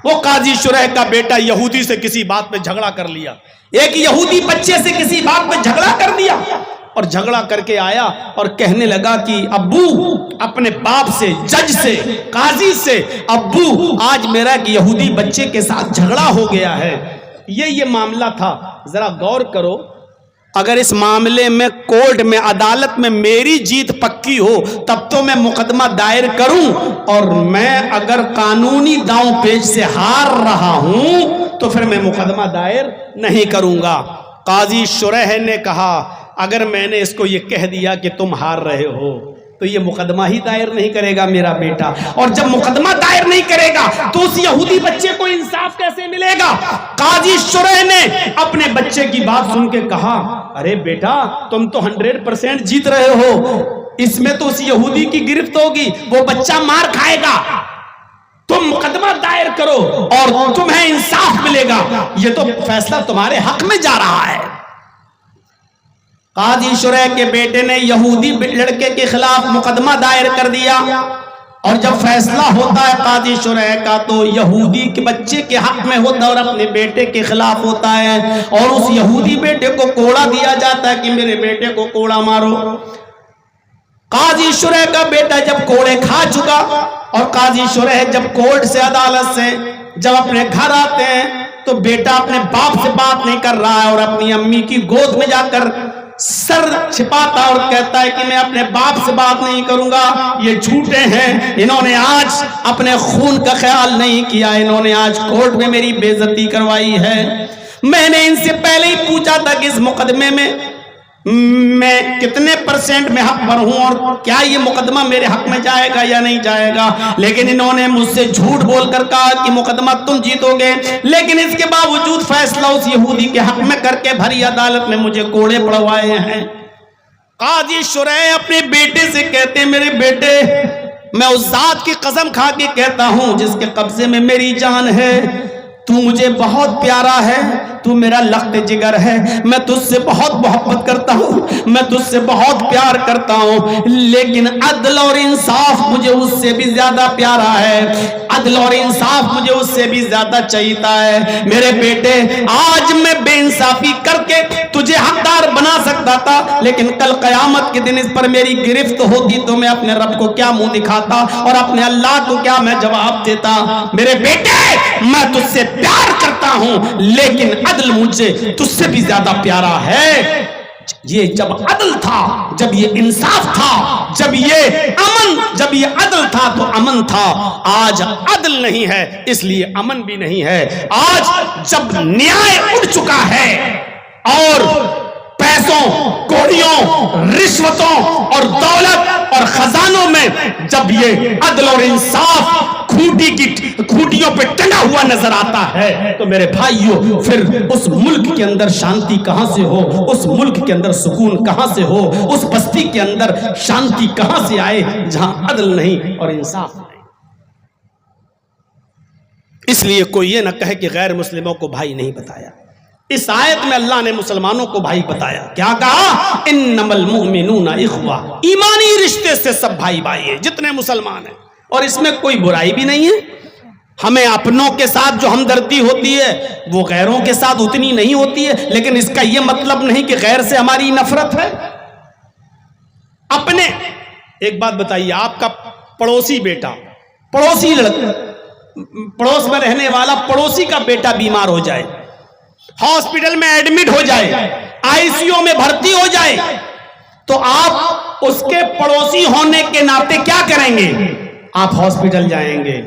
وہ قاضی شریح کا بیٹا یہودی سے کسی بات پہ جھگڑا کر لیا، ایک یہودی بچے سے کسی بات پہ جھگڑا کر دیا، اور جھگڑا کر کے آیا اور کہنے لگا کہ ابو، اپنے باپ سے، جج سے، قاضی سے، ابو آج میرا ایک یہودی بچے کے ساتھ جھگڑا ہو گیا ہے۔ یہ معاملہ تھا۔ ذرا غور کرو، اگر اس معاملے میں کورٹ میں، عدالت میں میری جیت پکی ہو تب تو میں مقدمہ دائر کروں، اور میں اگر قانونی داؤں پیچ سے ہار رہا ہوں تو پھر میں مقدمہ دائر نہیں کروں گا۔ قاضی شریح نے کہا اگر میں نے اس کو یہ کہہ دیا کہ تم ہار رہے ہو تو یہ مقدمہ ہی دائر نہیں کرے گا میرا بیٹا، اور جب مقدمہ دائر نہیں کرے گا تو اس یہودی بچے کو انصاف کیسے ملے گا؟ قاضی شریح نے اپنے بچے کی بات سن کے کہا ارے بیٹا، تم تو 100% جیت رہے ہو، اس میں تو اس یہودی کی گرفت ہوگی، وہ بچہ مار کھائے گا، تم مقدمہ دائر کرو اور تمہیں انصاف ملے گا، یہ تو فیصلہ تمہارے حق میں جا رہا ہے۔ قاضی شریح کے بیٹے نے یہودی لڑکے کے خلاف مقدمہ دائر کر دیا، اور جب فیصلہ ہوتا ہے قاضی شریح کا تو یہودی کے بچے کے حق میں ہوتا ہے اور اپنے بیٹے کے خلاف ہوتا ہے، اور اس یہودی بیٹے کو کوڑا دیا جاتا ہے کہ میرے بیٹے کو کوڑا مارو۔ قاضی شریح کا بیٹا جب کوڑے کھا چکا، اور قاضی شریح جب کورٹ سے، عدالت سے جب اپنے گھر آتے ہیں تو بیٹا اپنے باپ سے بات نہیں کر رہا ہے اور اپنی امی کی گود میں جا کر سر چھپاتا اور کہتا ہے کہ میں اپنے باپ سے بات نہیں کروں گا، یہ جھوٹے ہیں، انہوں نے آج اپنے خون کا خیال نہیں کیا، انہوں نے آج کورٹ میں میری بے عزتی کروائی ہے۔ میں نے ان سے پہلے ہی پوچھا تھا کہ اس مقدمے میں میں کتنے % میں حق پر ہوں اور کیا یہ مقدمہ میرے حق میں جائے گا یا نہیں جائے گا، لیکن انہوں نے مجھ سے جھوٹ بول کر کہا کہ مقدمہ تم جیتو گے، لیکن اس کے باوجود فیصلہ اس یہودی کے حق میں کر کے بھری عدالت میں مجھے کوڑے پڑوائے ہیں۔ قاضی شریح اپنے بیٹے سے کہتے ہیں میرے بیٹے، میں اس ذات کی قسم کھا کے کہتا ہوں جس کے قبضے میں میری جان ہے، تو مجھے بہت پیارا ہے، تو میرا لخت جگر ہے، میں تجھ سے بہت محبت کرتا ہوں، میں تجھ سے بہت پیار کرتا ہوں، لیکن عدل اور انصاف مجھے اس سے بھی زیادہ پیارا ہے، عدل اور انصاف مجھے اس سے بھی زیادہ چاہیتا ہے۔ میرے بیٹے، آج میں بے انصافی کر کے تجھے حقدار بنا سکتا تھا، لیکن کل قیامت کے دن اس پر میری گرفت ہوتی تو میں اپنے رب کو کیا منہ دکھاتا اور اپنے اللہ کو کیا میں جواب دیتا۔ میرے بیٹے، میں تجھ سے پیار کرتا ہوں، لیکن عدل مجھے تجھ سے بھی زیادہ پیارا ہے۔ یہ جب عدل تھا، جب یہ انصاف تھا، جب یہ عدل تھا تو امن تھا، آج عدل نہیں ہے اس لیے امن بھی نہیں ہے۔ آج جب نیائے اڑ چکا ہے اور پیسوں، کوڑیوں، رشوتوں اور دولت اور خزانوں میں جب یہ عدل اور انصاف کھوٹیوں پہ ٹنگا ہوا نظر آتا ہے تو میرے بھائیوں، پھر اس ملک کے اندر شانتی کہاں سے ہو، اس ملک کے اندر سکون کہاں سے ہو، اس بستی کے اندر شانتی کہاں سے آئے جہاں عدل نہیں اور انصاف نہیں۔ اس لیے کوئی یہ نہ کہے کہ غیر مسلموں کو بھائی نہیں بتایا۔ اس آیت میں اللہ نے مسلمانوں کو بھائی بتایا، کیا کہا؟ انما المؤمنون اخوہ، ایمانی رشتے سے سب بھائی بھائی ہیں جتنے مسلمان ہیں، اور اس میں کوئی برائی بھی نہیں ہے۔ ہمیں اپنوں کے ساتھ جو ہمدردی ہوتی ہے وہ غیروں کے ساتھ اتنی نہیں ہوتی ہے، لیکن اس کا یہ مطلب نہیں کہ غیر سے ہماری نفرت ہے۔ اپنے ایک بات بتائیے، آپ کا پڑوسی بیٹا، پڑوسی لڑکا، پڑوس میں رہنے والا پڑوسی کا بیٹا بیمار ہو جائے، ہاسپٹل میں ایڈمٹ ہو جائے، ICU میں بھرتی ہو جائے، تو آپ اس کے پڑوسی ہونے کے ناطے کیا کریں گے؟ آپ ہاسپٹل جائیں گے،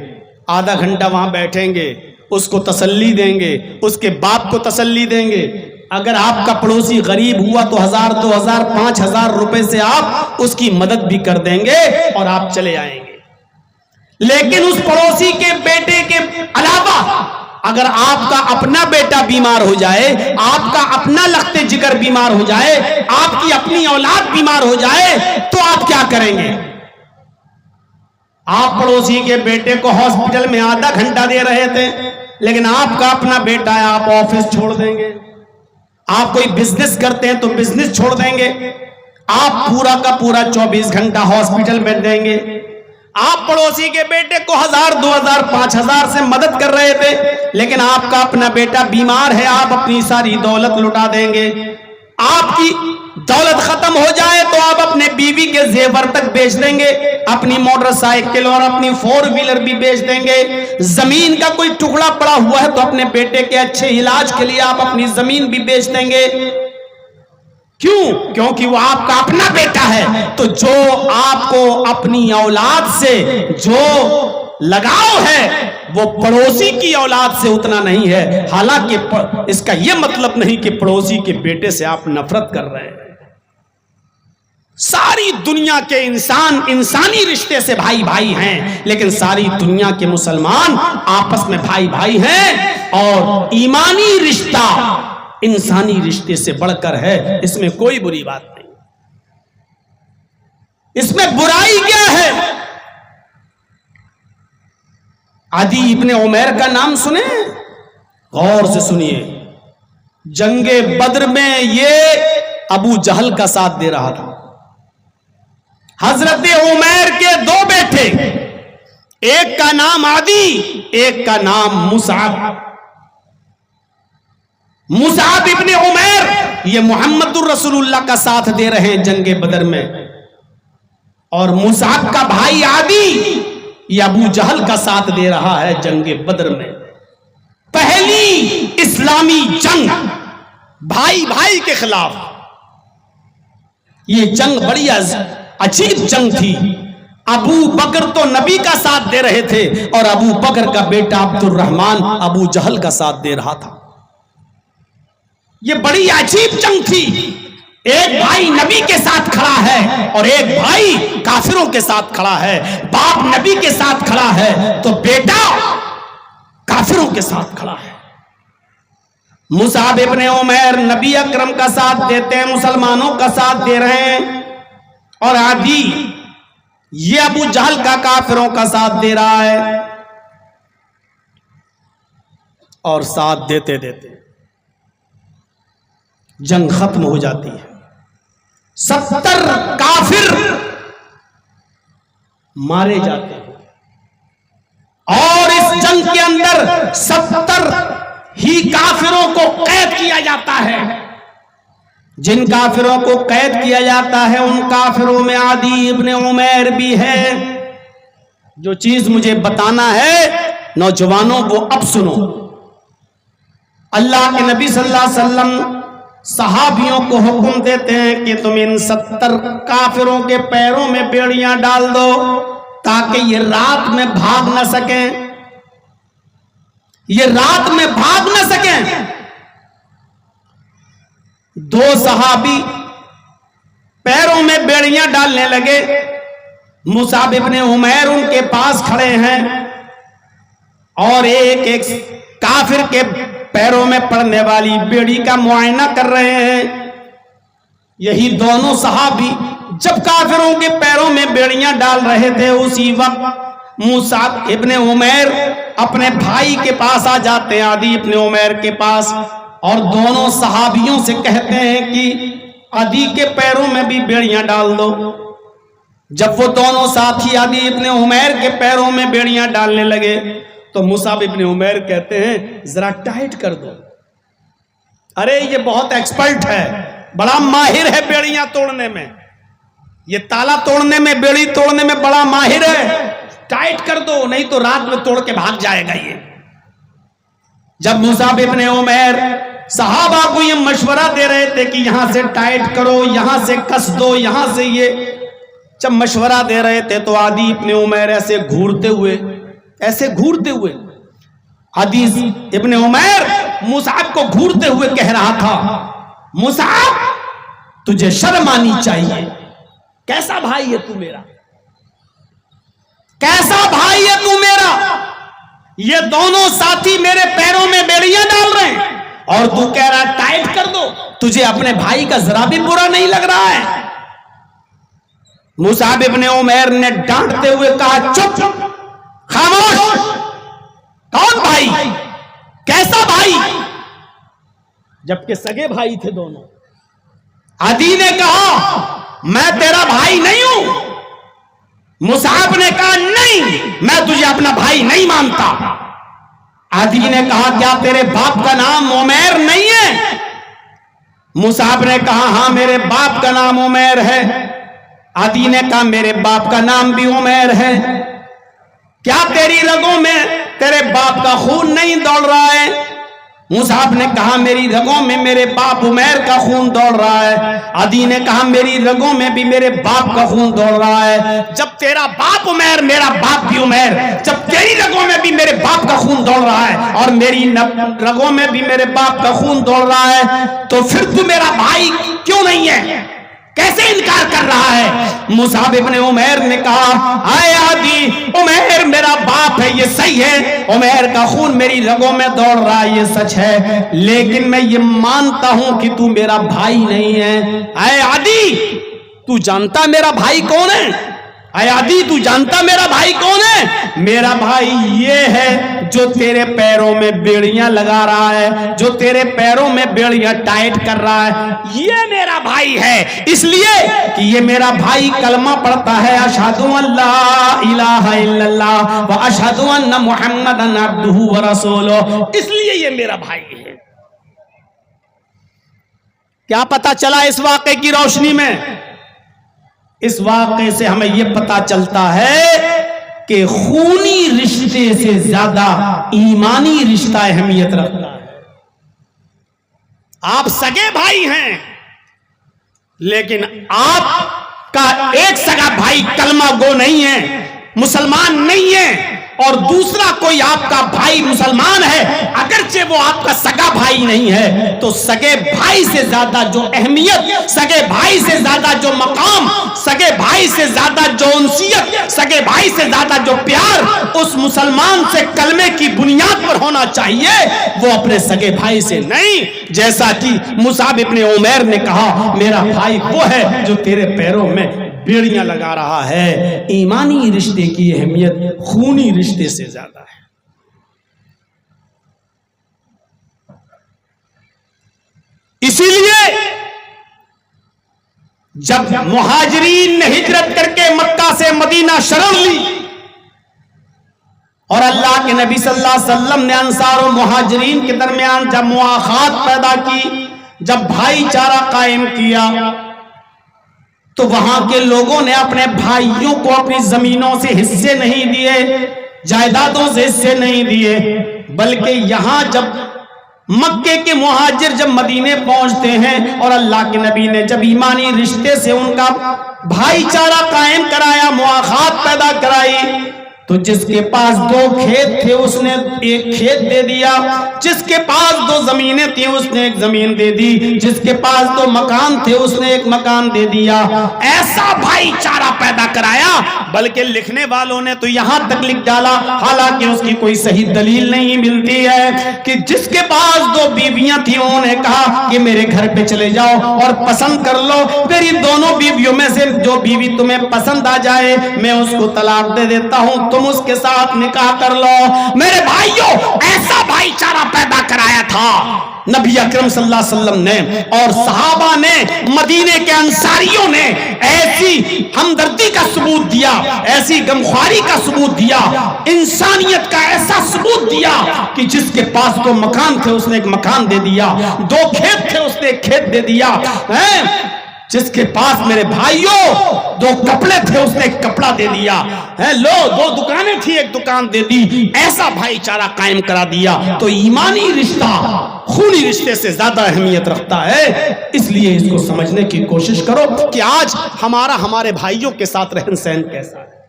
آدھا گھنٹہ وہاں بیٹھیں گے، اس کو تسلی دیں گے، اس کے باپ کو تسلی دیں گے۔ اگر آپ کا پڑوسی غریب ہوا تو 1000 2000 5000 روپے سے آپ اس کی مدد بھی کر دیں گے اور آپ چلے آئیں گے۔ لیکن اس پڑوسی کے بیٹے کے علاوہ اگر آپ کا اپنا بیٹا بیمار ہو جائے، آپ کا اپنا لخت جگر بیمار ہو جائے، آپ کی اپنی اولاد بیمار ہو جائے تو آپ کیا کریں گے؟ آپ پڑوسی کے بیٹے کو ہاسپٹل میں آدھا گھنٹہ دے رہے تھے، لیکن آپ کا اپنا بیٹا ہے، آپ آفس چھوڑ دیں گے۔ آپ کوئی بزنس کرتے ہیں تو بزنس چھوڑ دیں گے، آپ پورا کا پورا 24 گھنٹہ ہاسپٹل میں دیں گے۔ آپ پڑوسی کے بیٹے کو 1000 2000 5000 سے مدد کر رہے تھے، لیکن آپ کا اپنا بیٹا بیمار ہے، آپ اپنی ساری دولت لٹا دیں گے۔ آپ کی دولت ختم ہو جائے تو آپ اپنے بیوی کے زیور تک بیچ دیں گے، اپنی موٹر سائیکل اور اپنی 4 ویلر بھی بیچ دیں گے۔ زمین کا کوئی ٹکڑا پڑا ہوا ہے تو اپنے بیٹے کے اچھے علاج کے لیے آپ اپنی زمین بھی بیچ دیں گے۔ کیوں؟ کیونکہ وہ آپ کا اپنا بیٹا ہے۔ تو جو آپ کو اپنی اولاد سے جو لگاؤ ہے وہ پڑوسی کی اولاد سے اتنا نہیں ہے، حالانکہ اس کا یہ مطلب نہیں کہ پڑوسی کے بیٹے سے آپ نفرت کر رہے ہیں۔ ساری دنیا کے انسان انسانی رشتے سے بھائی بھائی ہیں، لیکن ساری دنیا کے مسلمان آپس میں بھائی بھائی ہیں، اور ایمانی رشتہ انسانی رشتے سے بڑھ کر ہے، اس میں کوئی بری بات نہیں۔ اس میں برائی کیا ہے؟ عدی ابن عمیر کا نام سنے؟ غور سے سنیے۔ جنگ بدر میں یہ ابو جہل کا ساتھ دے رہا تھا۔ حضرت عمیر کے 2 بیٹے، ایک کا نام عدی، ایک کا نام مصعب۔ مصعب ابن عمیر یہ محمد الرسول اللہ کا ساتھ دے رہے ہیں جنگ بدر میں، اور مصعب کا بھائی عدی یہ ابو جہل کا ساتھ دے رہا ہے جنگ بدر میں۔ پہلی اسلامی جنگ بھائی بھائی کے خلاف، یہ جنگ بڑی عجیب جنگ تھی. ابو بکر تو نبی کا ساتھ دے رہے تھے اور ابو بکر کا بیٹا عبد الرحمن ابو جہل کا ساتھ دے رہا تھا. یہ بڑی عجیب جنگ تھی. ایک بھائی نبی کے ساتھ کھڑا ہے اور ایک بھائی کافروں کے ساتھ کھڑا ہے. باپ نبی کے ساتھ کھڑا ہے تو بیٹا کافروں کے ساتھ کھڑا ہے. مصعب ابن عمیر نبی اکرم کا ساتھ دیتے ہیں, مسلمانوں کا ساتھ دے رہے ہیں, اور عدی یہ ابو جہل کا کافروں کا ساتھ دے رہا ہے. اور ساتھ دیتے دیتے جنگ ختم ہو جاتی ہے. 70 کافر مارے جاتے ہیں اور اس جنگ کے اندر 70 ہی کافروں کو قید کیا جاتا ہے. جن کافروں کو قید کیا جاتا ہے ان کافروں میں عدی ابن عمیر بھی ہے. جو چیز مجھے بتانا ہے نوجوانوں وہ اب سنو. اللہ کے نبی صلی اللہ علیہ وسلم صحابیوں کو حکم دیتے ہیں کہ تم ان 70 کافروں کے پیروں میں بیڑیاں ڈال دو تاکہ یہ رات میں بھاگ نہ سکیں. یہ رات میں بھاگ نہ سکیں. 2 صحابی پیروں میں بیڑیاں ڈالنے لگے. مصعب ابن عمیر ان کے پاس کھڑے ہیں اور ایک کافر کے پیروں میں پڑنے والی بیڑی کا معائنہ کر رہے ہیں. یہی دونوں صحابی جب کافروں کے پیروں میں بیڑیاں ڈال رہے تھے اسی وقت مصعب ابن عمیر اپنے بھائی کے پاس آ جاتے ہیں, عدی ابن عمیر کے پاس, اور دونوں صحابیوں سے کہتے ہیں کہ عدی کے پیروں میں بھی بیڑیاں ڈال دو. جب وہ دونوں ساتھی عدی ابن عمیر کے پیروں میں بیڑیاں ڈالنے لگے تو مصعب ابن عمیر کہتے ہیں ذرا ٹائٹ کر دو. ارے یہ بہت ایکسپرٹ ہے, بڑا ماہر ہے بیڑیاں توڑنے میں, یہ تالا توڑنے میں, بیڑی توڑنے میں بڑا ماہر ہے, ٹائٹ کر دو نہیں تو رات میں توڑ کے بھاگ جائے گا یہ. جب مصعب ابن عمیر صحابہ کو یہ مشورہ دے رہے تھے کہ یہاں سے ٹائٹ کرو, یہاں سے کس دو, یہاں سے یہ جب مشورہ دے رہے تھے تو عدی ابن عمیر ایسے گھورتے ہوئے عدی ابن عمیر مصعب کو گھورتے ہوئے کہہ رہا تھا, مصعب تجھے شرم آنی چاہیے. کیسا بھائی ہے تو میرا, کیسا بھائی ہے تو میرا. یہ دونوں ساتھی میرے پیروں میں بیڑیاں ڈال رہے ہیں اور تو کہہ رہا ٹائٹ کر دو. تجھے اپنے بھائی کا ذرا بھی برا نہیں لگ رہا ہے. مصعب ابن عمیر نے ڈانٹتے ہوئے کہا چپ, خاموش. کون بھائی, کیسا بھائی, جبکہ سگے بھائی تھے دونوں. عدی نے کہا میں تیرا بھائی نہیں ہوں. مصعب نے کہا نہیں, میں تجھے اپنا بھائی نہیں مانتا. عدی نے کہا کیا تیرے باپ کا نام عمیر نہیں ہے؟ مصعب نے کہا ہاں میرے باپ کا نام عمیر ہے. عدی نے کہا میرے باپ کا نام بھی عمیر ہے. کیا تیری رگوں میں تیرے باپ کا خون نہیں دوڑ رہا ہے؟ مصعب نے کہا میری رگوں میں میرے باپ عمیر کا خون دوڑ رہا ہے. عدی نے کہا میری رگوں میں بھی میرے باپ کا خون دوڑ رہا ہے. جب تیرا باپ عمیر میرا باپ بھی عمیر, جب تیری رگوں میں بھی میرے باپ کا خون دوڑ رہا ہے اور میری رگوں میں بھی میرے باپ کا خون دوڑ رہا ہے تو پھر تو میرا بھائی کیوں نہیں ہے, کیسے انکار کر رہا ہے؟ مصعب ابن عمیر نے کہا آئے عدی, عمیر میرا باپ ہے یہ صحیح ہے, عمیر کا خون میری رگوں میں دوڑ رہا ہے یہ سچ ہے, لیکن میں یہ مانتا ہوں کہ تو میرا بھائی نہیں ہے. اے عدی تو جانتا میرا بھائی کون ہے؟ اے عدی تو جانتا میرا بھائی کون ہے؟ میرا بھائی یہ ہے جو تیرے پیروں میں بیڑیاں لگا رہا ہے, جو تیرے پیروں میں بیڑیاں ٹائٹ کر رہا ہے, یہ میرا بھائی ہے. اس لیے کہ یہ میرا بھائی کلمہ پڑھتا ہے اشہد ان لا الہ الا اللہ و اشہد ان محمدا عبدہ و رسولہ, اس لیے یہ میرا بھائی ہے. کیا پتا چلا اس واقعے کی روشنی میں؟ اس واقعے سے ہمیں یہ پتا چلتا ہے کہ خونی رشتے سے زیادہ ایمانی رشتہ اہمیت رکھتا ہے. آپ سگے بھائی ہیں لیکن آپ کا ایک سگا بھائی کلمہ گو نہیں ہے، مسلمان نہیں ہے، اور دوسرا کوئی آپ کا بھائی مسلمان ہے، اگرچہ وہ آپ کا سگا بھائی نہیں ہے، تو سگے بھائی سے زیادہ جو اہمیت، سگے بھائی سے زیادہ جو مقام، سگے بھائی سے زیادہ جو انسیت، سگے بھائی سے زیادہ جو پیار اس مسلمان سے کلمے کی بنیاد پر ہونا چاہیے، وہ اپنے سگے بھائی سے نہیں۔ جیسا کہ مصعب ابن عمیر نے کہا، میرا بھائی وہ ہے جو تیرے پیروں میں بیڑیاں لگا رہا ہے۔ ایمانی رشتے کی اہمیت خونی رشتے سے زیادہ ہے۔ اسی لیے جب مہاجرین نے ہجرت کر کے مکہ سے مدینہ شرف لی اور اللہ کے نبی صلی اللہ علیہ وسلم نے انصار و مہاجرین کے درمیان جب مواخات پیدا کی، جب بھائی چارہ قائم کیا، تو وہاں کے لوگوں نے اپنے بھائیوں کو اپنی زمینوں سے حصے نہیں دیے، جائیدادوں سے حصے نہیں دیے، بلکہ یہاں جب مکے کے مہاجر جب مدینے پہنچتے ہیں اور اللہ کے نبی نے جب ایمانی رشتے سے ان کا بھائی چارہ قائم کرایا، مواخات پیدا کرائی، تو جس کے پاس 2 کھیت تھے اس نے 1 کھیت دے دیا، جس کے پاس 2 زمینیں تھیں اس نے 1 زمین دے دی، جس کے پاس 2 مکان تھے اس نے 1 مکان دے دیا۔ ایسا بھائی چارہ پیدا کرایا، بلکہ لکھنے والوں نے تو یہاں تک لکھ ڈالا، حالانکہ اس کی کوئی صحیح دلیل نہیں ملتی ہے، کہ جس کے پاس 2 بیویاں تھیں انہوں نے کہا کہ میرے گھر پہ چلے جاؤ اور پسند کر لو، میری دونوں بیویوں میں سے جو بیوی تمہیں پسند آ جائے میں اس کو طلاق دے دیتا ہوں، تم اس کے ساتھ نکاح کر لو۔ میرے بھائیوں، ایسا بھائی چارہ پیدا کرایا تھا نبی اکرم صلی اللہ علیہ وسلم نے، اور صحابہ نے، مدینے کے انصاریوں نے ایسی ہمدردی کا ثبوت دیا، ایسی غمخواری کا ثبوت دیا، انسانیت کا ایسا ثبوت دیا کہ جس کے پاس 2 مکان تھے اس نے 1 مکان دے دیا، 2 کھیت تھے اس نے 1 کھیت دے دیا، جس کے پاس میرے بھائیوں 2 کپڑے تھے اس نے 1 کپڑا دے دیا، لو 2 دکانیں تھی 1 دکان دے دی، ایسا بھائی چارہ قائم کرا دیا۔ تو ایمانی رشتہ خونی رشتے سے زیادہ اہمیت رکھتا ہے۔ اس لیے اس کو سمجھنے کی کوشش کرو کہ آج ہمارے بھائیوں کے ساتھ رہن سہن کیسا ہے۔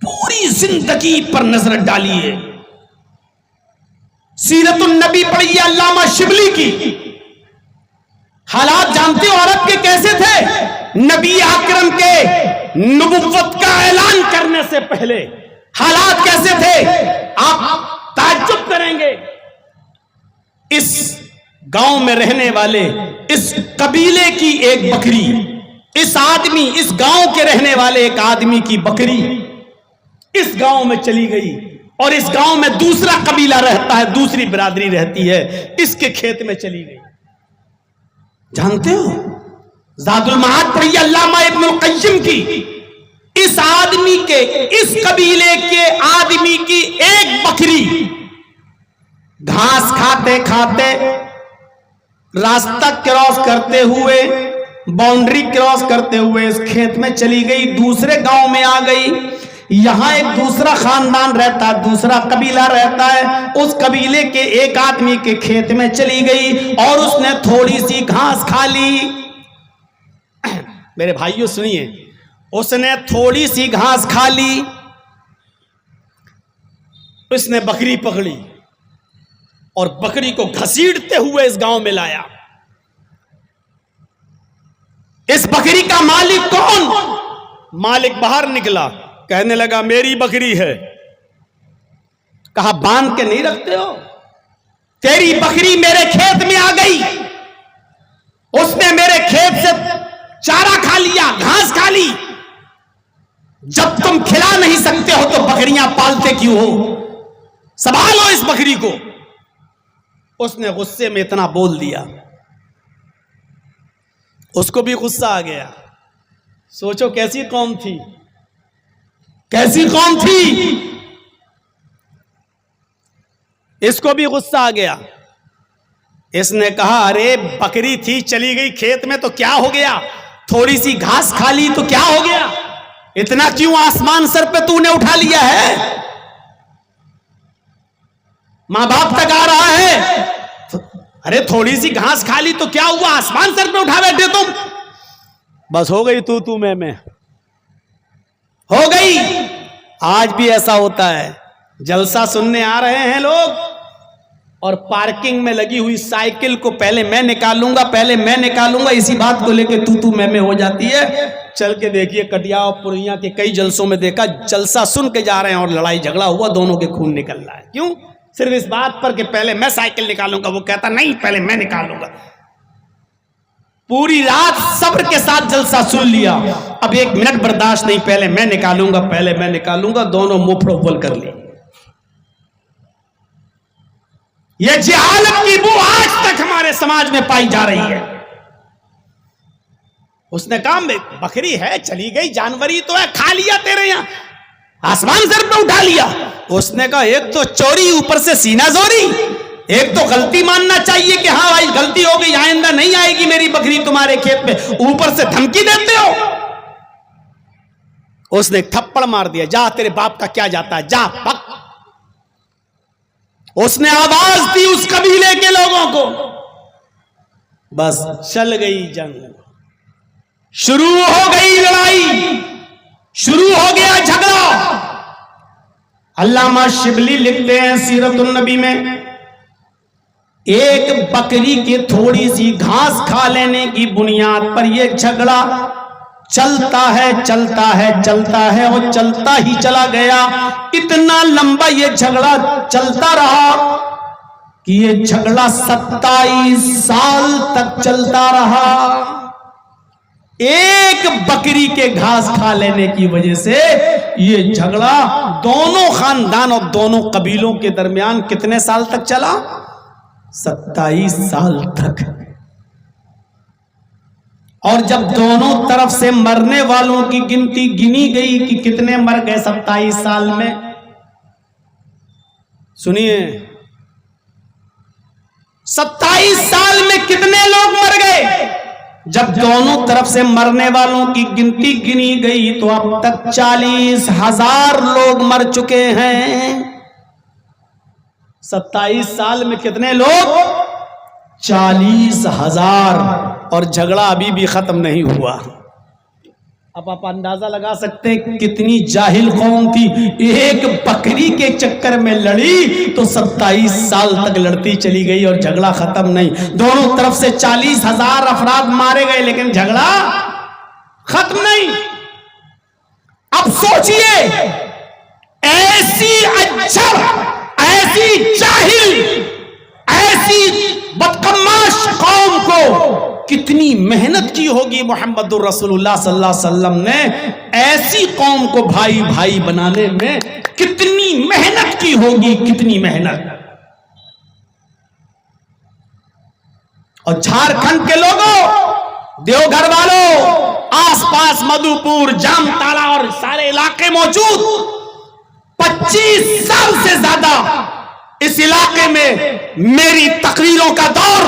پوری زندگی پر نظر ڈالیے، سیرت النبی پڑھیے علامہ شبلی کی، حالات جانتے ہو عرب کے کیسے تھے؟ نبی اکرم کے نبوت کا اعلان کرنے سے پہلے حالات کیسے تھے؟ آپ تعجب کریں گے، اس گاؤں میں رہنے والے اس قبیلے کی ایک بکری، اس گاؤں کے رہنے والے ایک آدمی کی بکری اس گاؤں میں چلی گئی، اور اس گاؤں میں دوسرا قبیلہ رہتا ہے، دوسری برادری رہتی ہے، اس کے کھیت میں چلی گئی۔ جانتے ہو زاد المعاد پڑھیے علامہ ابن القیم کی، اس قبیلے کے آدمی کی ایک بکری گھاس کھاتے کھاتے راستہ کراس کرتے ہوئے، باؤنڈری کراس کرتے ہوئے اس کھیت میں چلی گئی، دوسرے گاؤں میں آ گئی۔ یہاں ایک دوسرا خاندان رہتا ہے، دوسرا قبیلہ رہتا ہے، اس قبیلے کے ایک آدمی کے کھیت میں چلی گئی اور اس نے تھوڑی سی گھاس کھا لی۔ میرے بھائیوں سنیے، اس نے تھوڑی سی گھاس کھا لی، اس نے بکری پکڑی اور بکری کو گھسیٹتے ہوئے اس گاؤں میں لایا۔ اس بکری کا مالک کون؟ مالک باہر نکلا، کہنے لگا میری بکری ہے۔ کہا باندھ کے نہیں رکھتے ہو؟ تیری بکری میرے کھیت میں آ گئی، اس نے میرے کھیت سے چارہ کھا لیا، گھاس کھا لی، جب تم کھلا نہیں سکتے ہو تو بکریاں پالتے کیوں ہو؟ سنبھالو اس بکری کو۔ اس نے غصے میں اتنا بول دیا، اس کو بھی غصہ آ گیا۔ سوچو کیسی قوم تھی، کیسی قوم تھی، اس کو بھی غصہ آ گیا۔ اس نے کہا ارے بکری تھی چلی گئی کھیت میں تو کیا ہو گیا، تھوڑی سی گھاس کھا لی تو کیا ہو گیا، اتنا کیوں آسمان سر پہ تو نے اٹھا لیا ہے؟ ماں باپ تک آ رہا ہے، ارے تھوڑی سی گھاس کھا لی تو کیا ہوا, آسمان سر پہ اٹھا بیٹھے تم, بس ہو گئی تو میں ہو گئی. آج بھی ایسا ہوتا ہے, جلسہ سننے آ رہے ہیں لوگ اور پارکنگ میں لگی ہوئی سائیکل کو پہلے میں نکالوں گا, اسی بات کو لے کے تو میں ہو جاتی ہے. چل کے دیکھیے کٹیا اور پورنیہ کے کئی جلسوں میں دیکھا, جلسہ سن کے جا رہے ہیں اور لڑائی جھگڑا ہوا, دونوں کے خون نکل رہا ہے. کیوں؟ صرف اس بات پر کہ پہلے میں سائیکل نکالوں گا, وہ کہتا نہیں پہلے میں نکالوں گا. پوری رات صبر کے ساتھ جلسہ سن لیا, اب 1 منٹ برداشت نہیں, پہلے میں نکالوں گا, دونوں منہ پھڑول کر لی. یہ جہالت کی بو آج تک ہمارے سماج میں پائی جا رہی ہے. اس نے کہا بکری ہے چلی گئی, جانوری تو ہے, کھا لیا تیرے یہاں, آسمان سر پہ اٹھا لیا. اس نے کہا ایک تو چوری, اوپر سے سینہ زوری, ایک تو غلطی ماننا چاہیے کہ ہاں بھائی غلطی ہو گئی, آئندہ نہیں آئے گی میری بکری تمہارے کھیت میں, اوپر سے دھمکی دیتے ہو. اس نے تھپڑ مار دیا, جا تیرے باپ کا کیا جاتا ہے, جا پک. اس نے آواز دی اس قبیلے کے لوگوں کو, بس چل گئی جنگ, شروع ہو گئی لڑائی, شروع ہو گیا جھگڑا. علامہ شبلی لکھتے ہیں سیرت النبی میں, ایک بکری کے تھوڑی سی گھاس کھا لینے کی بنیاد پر یہ جھگڑا چلتا ہے اور چلتا ہی چلا گیا. اتنا لمبا یہ جھگڑا چلتا رہا کہ یہ جھگڑا 27 سال تک چلتا رہا. ایک بکری کے گھاس کھا لینے کی وجہ سے یہ جھگڑا دونوں خاندان اور دونوں قبیلوں کے درمیان کتنے سال تک چلا؟ 27 سال تک. اور جب دونوں طرف سے مرنے والوں کی گنتی گنی گئی کہ کتنے مر گئے 27 سال میں, سنیے 27 سال میں کتنے لوگ مر گئے؟ جب دونوں طرف سے مرنے والوں کی گنتی گنی گئی تو اب تک 40,000 لوگ مر چکے ہیں. 27 سال میں کتنے لوگ؟ 40,000. اور جھگڑا ابھی بھی ختم نہیں ہوا. اب آپ اندازہ لگا سکتے ہیں کتنی جاہل قوم تھی, ایک بکری کے چکر میں لڑی تو 27 سال تک لڑتی چلی گئی اور جھگڑا ختم نہیں. دونوں طرف سے 40,000 افراد مارے گئے لیکن جھگڑا ختم نہیں. اب سوچئے ایسی اجھر, ایسی جاہل, ایسی بدقماش قوم کو کتنی محنت کی ہوگی محمد الرسول اللہ صلی اللہ علیہ وسلم نے, ایسی قوم کو بھائی بھائی بنانے میں کتنی محنت کی ہوگی, کتنی محنت. اور جھارکھنڈ کے لوگوں, دیوگھر والوں, آس پاس مدھوپور, جام تالا اور سارے علاقے موجود, 25 سال سے زیادہ اس علاقے میں میری تقریروں کا دور.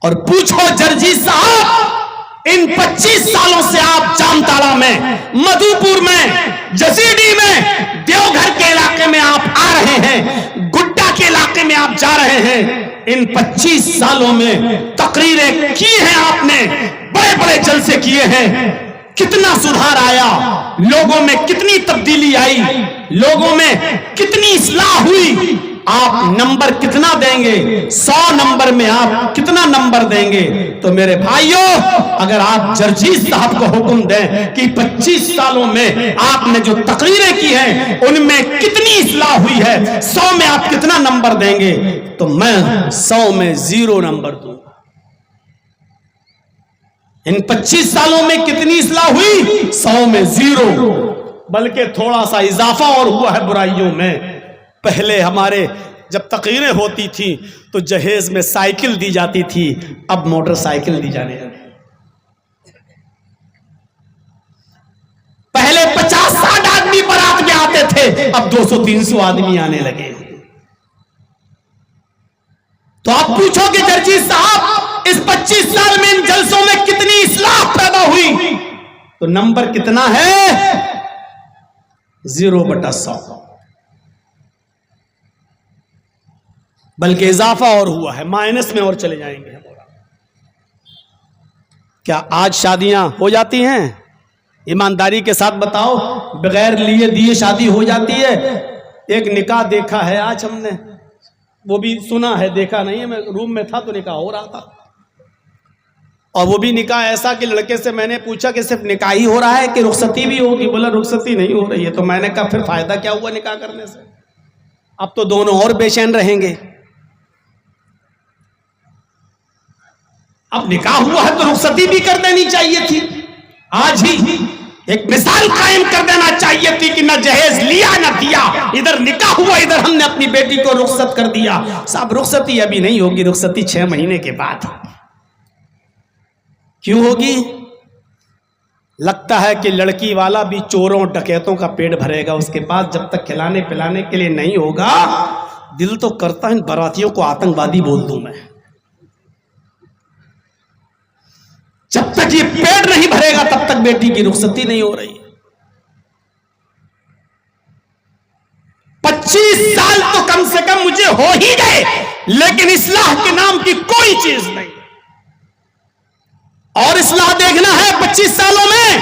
اور پوچھو جرجی صاحب ان 25 سالوں سے آپ جامتاڑا میں, مدھوپور میں, جسیڈی میں, دیوگھر کے علاقے میں آپ آ رہے ہیں, گڈا کے علاقے میں آپ جا رہے ہیں, ان 25 سالوں میں تقریریں کی ہیں آپ نے, بڑے بڑے جلسے کیے ہیں, کتنا سدھار آیا, لوگوں میں کتنی تبدیلی آئی, لوگوں میں کتنی اصلاح ہوئی. آپ نمبر کتنا دیں گے؟ 100 نمبر میں آپ کتنا نمبر دیں گے؟ تو میرے بھائیوں, اگر آپ جرجیت صاحب کو حکم دیں کہ 25 سالوں میں آپ نے جو تقریریں کی ہیں ان میں کتنی اصلاح ہوئی ہے, 100 میں آپ کتنا نمبر دیں گے؟ تو میں 100 میں 0 نمبر دوں. ان 25 سالوں میں کتنی اصلاح ہوئی؟ 100 میں 0, بلکہ تھوڑا سا اضافہ اور ہوا ہے برائیوں میں. پہلے ہمارے جب تقریریں ہوتی تھیں تو جہیز میں سائیکل دی جاتی تھی, اب موٹر سائیکل دی جانے لگی. پہلے 50-60 آدمی بارات میں آتے تھے, اب 200-300 آدمی آنے لگے. تو آپ پوچھو کہ جرجیت صاحب اس 25 سال میں ان جلسوں میں کتنی اصلاح پیدا ہوئی؟ تو نمبر کتنا ہے؟ 0/100. بلکہ اضافہ اور ہوا ہے، مائنس میں اور چلے جائیں گے۔ کیا آج شادیاں ہو جاتی ہیں؟ ایمانداری کے ساتھ بتاؤ، بغیر لیے دیے شادی ہو جاتی ہے؟ ایک نکاح دیکھا ہے آج ہم نے، وہ بھی سنا ہے، دیکھا نہیں ہے، میں روم میں تھا تو نکاح ہو رہا تھا، اور وہ بھی نکاح ایسا کہ لڑکے سے میں نے پوچھا کہ صرف نکاح ہی ہو رہا ہے کہ رخصتی بھی ہوگی؟ بولا رخصتی نہیں ہو رہی ہے۔ تو میں نے کہا پھر فائدہ کیا ہوا نکاح کرنے سے؟ اب تو دونوں اور بے چین رہیں گے۔ اب نکاح ہوا ہے تو رخصتی بھی کر دینی چاہیے تھی، آج ہی ایک مثال قائم کر دینا چاہیے تھی کہ نہ جہیز لیا نہ دیا، ادھر نکاح ہوا، ادھر ہم نے اپنی بیٹی کو رخصت کر دیا۔ صاحب رخصتی ابھی نہیں ہوگی، رخصتی 6 مہینے کے بعد ہوگی۔ کیوں ہوگی؟ لگتا ہے کہ لڑکی والا بھی چوروں ڈکیتوں کا پیٹ بھرے گا، اس کے بعد جب تک کھلانے پلانے کے لیے نہیں ہوگا، دل تو کرتا ہے ان براتیوں کو آتنکوادی بول دوں میں۔ جب تک یہ پیٹ نہیں بھرے گا تب تک بیٹی کی رخصتی نہیں ہو رہی۔ 25 سال تو کم سے کم مجھے ہو ہی گئے، لیکن اصلاح کے نام کی کوئی چیز نہیں، اور اصلاح دیکھنا ہے 25 سالوں میں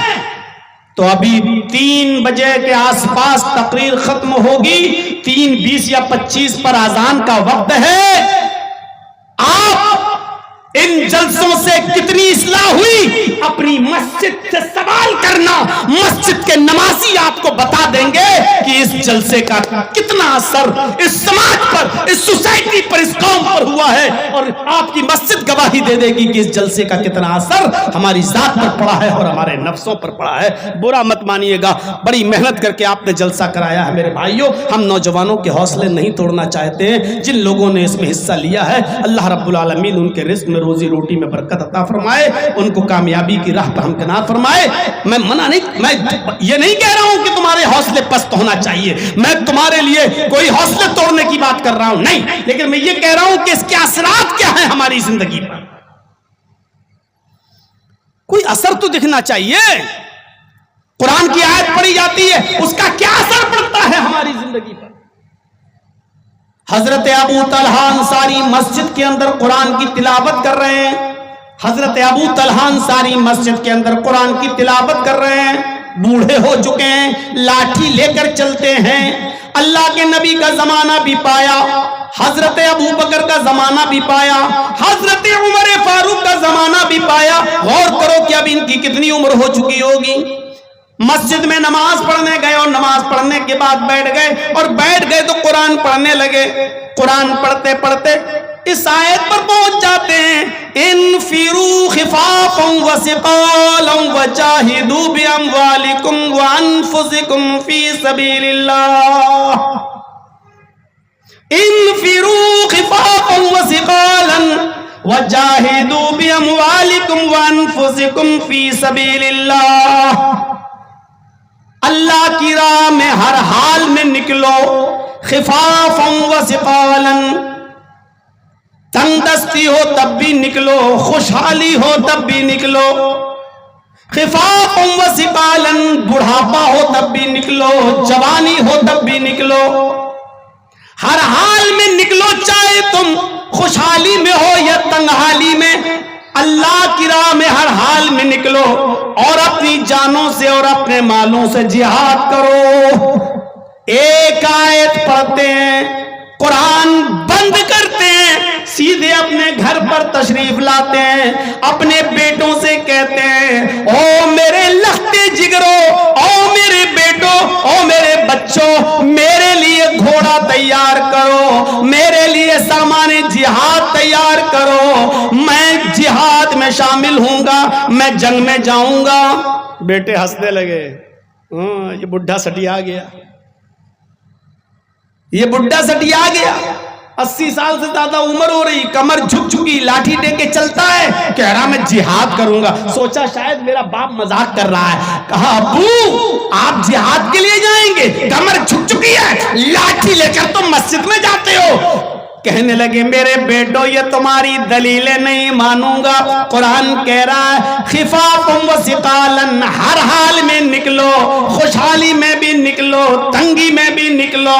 تو ابھی 3 بجے کے آس پاس تقریر ختم ہوگی، 3:20 یا 25 پر اذان کا وقت ہے۔ آپ ان جلسوں سے کتنی اصلاح ہوئی اپنی مسجد سے سوال کرنا، مسجد کے نمازی آپ کو بتا دیں گے کہ اس جلسے کا کتنا اثر اس سماج پر، اس سوسائٹی پر، اس قوم پر ہوا ہے، اور آپ کی مسجد گواہی دے دے گی کہ اس جلسے کا کتنا اثر ہماری ذات پر پڑا ہے اور ہمارے نفسوں پر پڑا ہے۔ برا مت مانیے گا، بڑی محنت کر کے آپ نے جلسہ کرایا ہے میرے بھائیوں، ہم نوجوانوں کے حوصلے نہیں توڑنا چاہتے ہیں۔ جن لوگوں نے اس میں حصہ لیا ہے اللہ رب العالمین ان کے رزق میں، روزی روٹی میں برکت عطا فرمائے، ان کو کامیابی کی راہ پر ہمکنار فرمائے۔ میں یہ نہیں کہہ رہا ہوں کہ تمہارے حوصلے پست ہونا چاہیے، میں تمہارے لیے کوئی حوصلے توڑنے کی بات کر رہا ہوں نہیں، لیکن میں یہ کہہ رہا ہوں کہ اس کے اثرات کیا ہیں ہماری زندگی پر، کوئی اثر تو دکھنا چاہیے۔ قرآن کی آیت پڑھی جاتی ہے، اس کا کیا اثر پڑتا ہے ہماری زندگی پر؟ حضرت ابو طلحہ انصاری مسجد کے اندر قرآن کی تلاوت کر رہے ہیں، حضرت ابو طلحہ انصاری مسجد کے اندر قرآن کی تلاوت کر رہے ہیں، بوڑھے ہو چکے ہیں، لاٹھی لے کر چلتے ہیں۔ اللہ کے نبی کا زمانہ بھی پایا، حضرت ابو بکر کا زمانہ بھی پایا، حضرت عمر فاروق کا زمانہ بھی پایا۔ غور کرو کہ اب ان کی کتنی عمر ہو چکی ہوگی۔ مسجد میں نماز پڑھنے گئے اور نماز پڑھنے کے بعد بیٹھ گئے تو قرآن پڑھنے لگے۔ قرآن پڑھتے پڑھتے اس آیت پر پہنچ جاتے ہیں، انفروا خفافا وثقالا وجاہدوا باموالکم وانفسکم فی سبیل اللہ، انفروا خفافا وثقالا وجاہدوا باموالکم وانفسکم فی سبیل اللہ۔ اللہ کی راہ میں ہر حال میں نکلو، خفافا وثقالا، تنگ دستی ہو تب بھی نکلو، خوشحالی ہو تب بھی نکلو، خفافا وثقالا، بڑھاپا ہو تب بھی نکلو، جوانی ہو تب بھی نکلو، ہر حال میں نکلو، چاہے تم خوشحالی میں ہو یا تنگحالی میں، اللہ کی راہ میں ہر حال میں نکلو، اور اپنی جانوں سے اور اپنے مالوں سے جہاد کرو۔ ایک آیت پڑھتے ہیں، قرآن بند کرتے ہیں، سیدھے اپنے گھر پر تشریف لاتے ہیں، اپنے بیٹوں سے کہتے ہیں، او میرے لختے جگرو، او میرے بیٹوں، او میرے بچوں، میرے لیے گھوڑا تیار کرو، میرے لیے سامان جہاد تیار کرو، میں جہاد میں شامل ہوں گا، میں جنگ میں جاؤں گا۔ بیٹے ہنسنے لگے، یہ بڈھا سٹیا گیا، یہ بڈھا سٹیا گیا، 80 سال سے زیادہ عمر ہو رہی، کمر جھک چکی، لاٹھی دے کے چلتا ہے، کہہ رہا میں جہاد کروں گا۔ سوچا شاید میرا باپ مذاق کر رہا ہے، کہا ابو آپ جہاد کے لیے جائیں گے، کمر جھک چکی ہے، لاٹھی لے کر تم مسجد میں جاتے ہو۔ کہنے لگے میرے بیٹو یہ تمہاری دلیلیں نہیں مانوں گا، قرآن کہہ رہا ہے خفافا وثقالا، ہر حال میں نکلو، خوشحالی میں بھی نکلو، تنگی میں بھی نکلو۔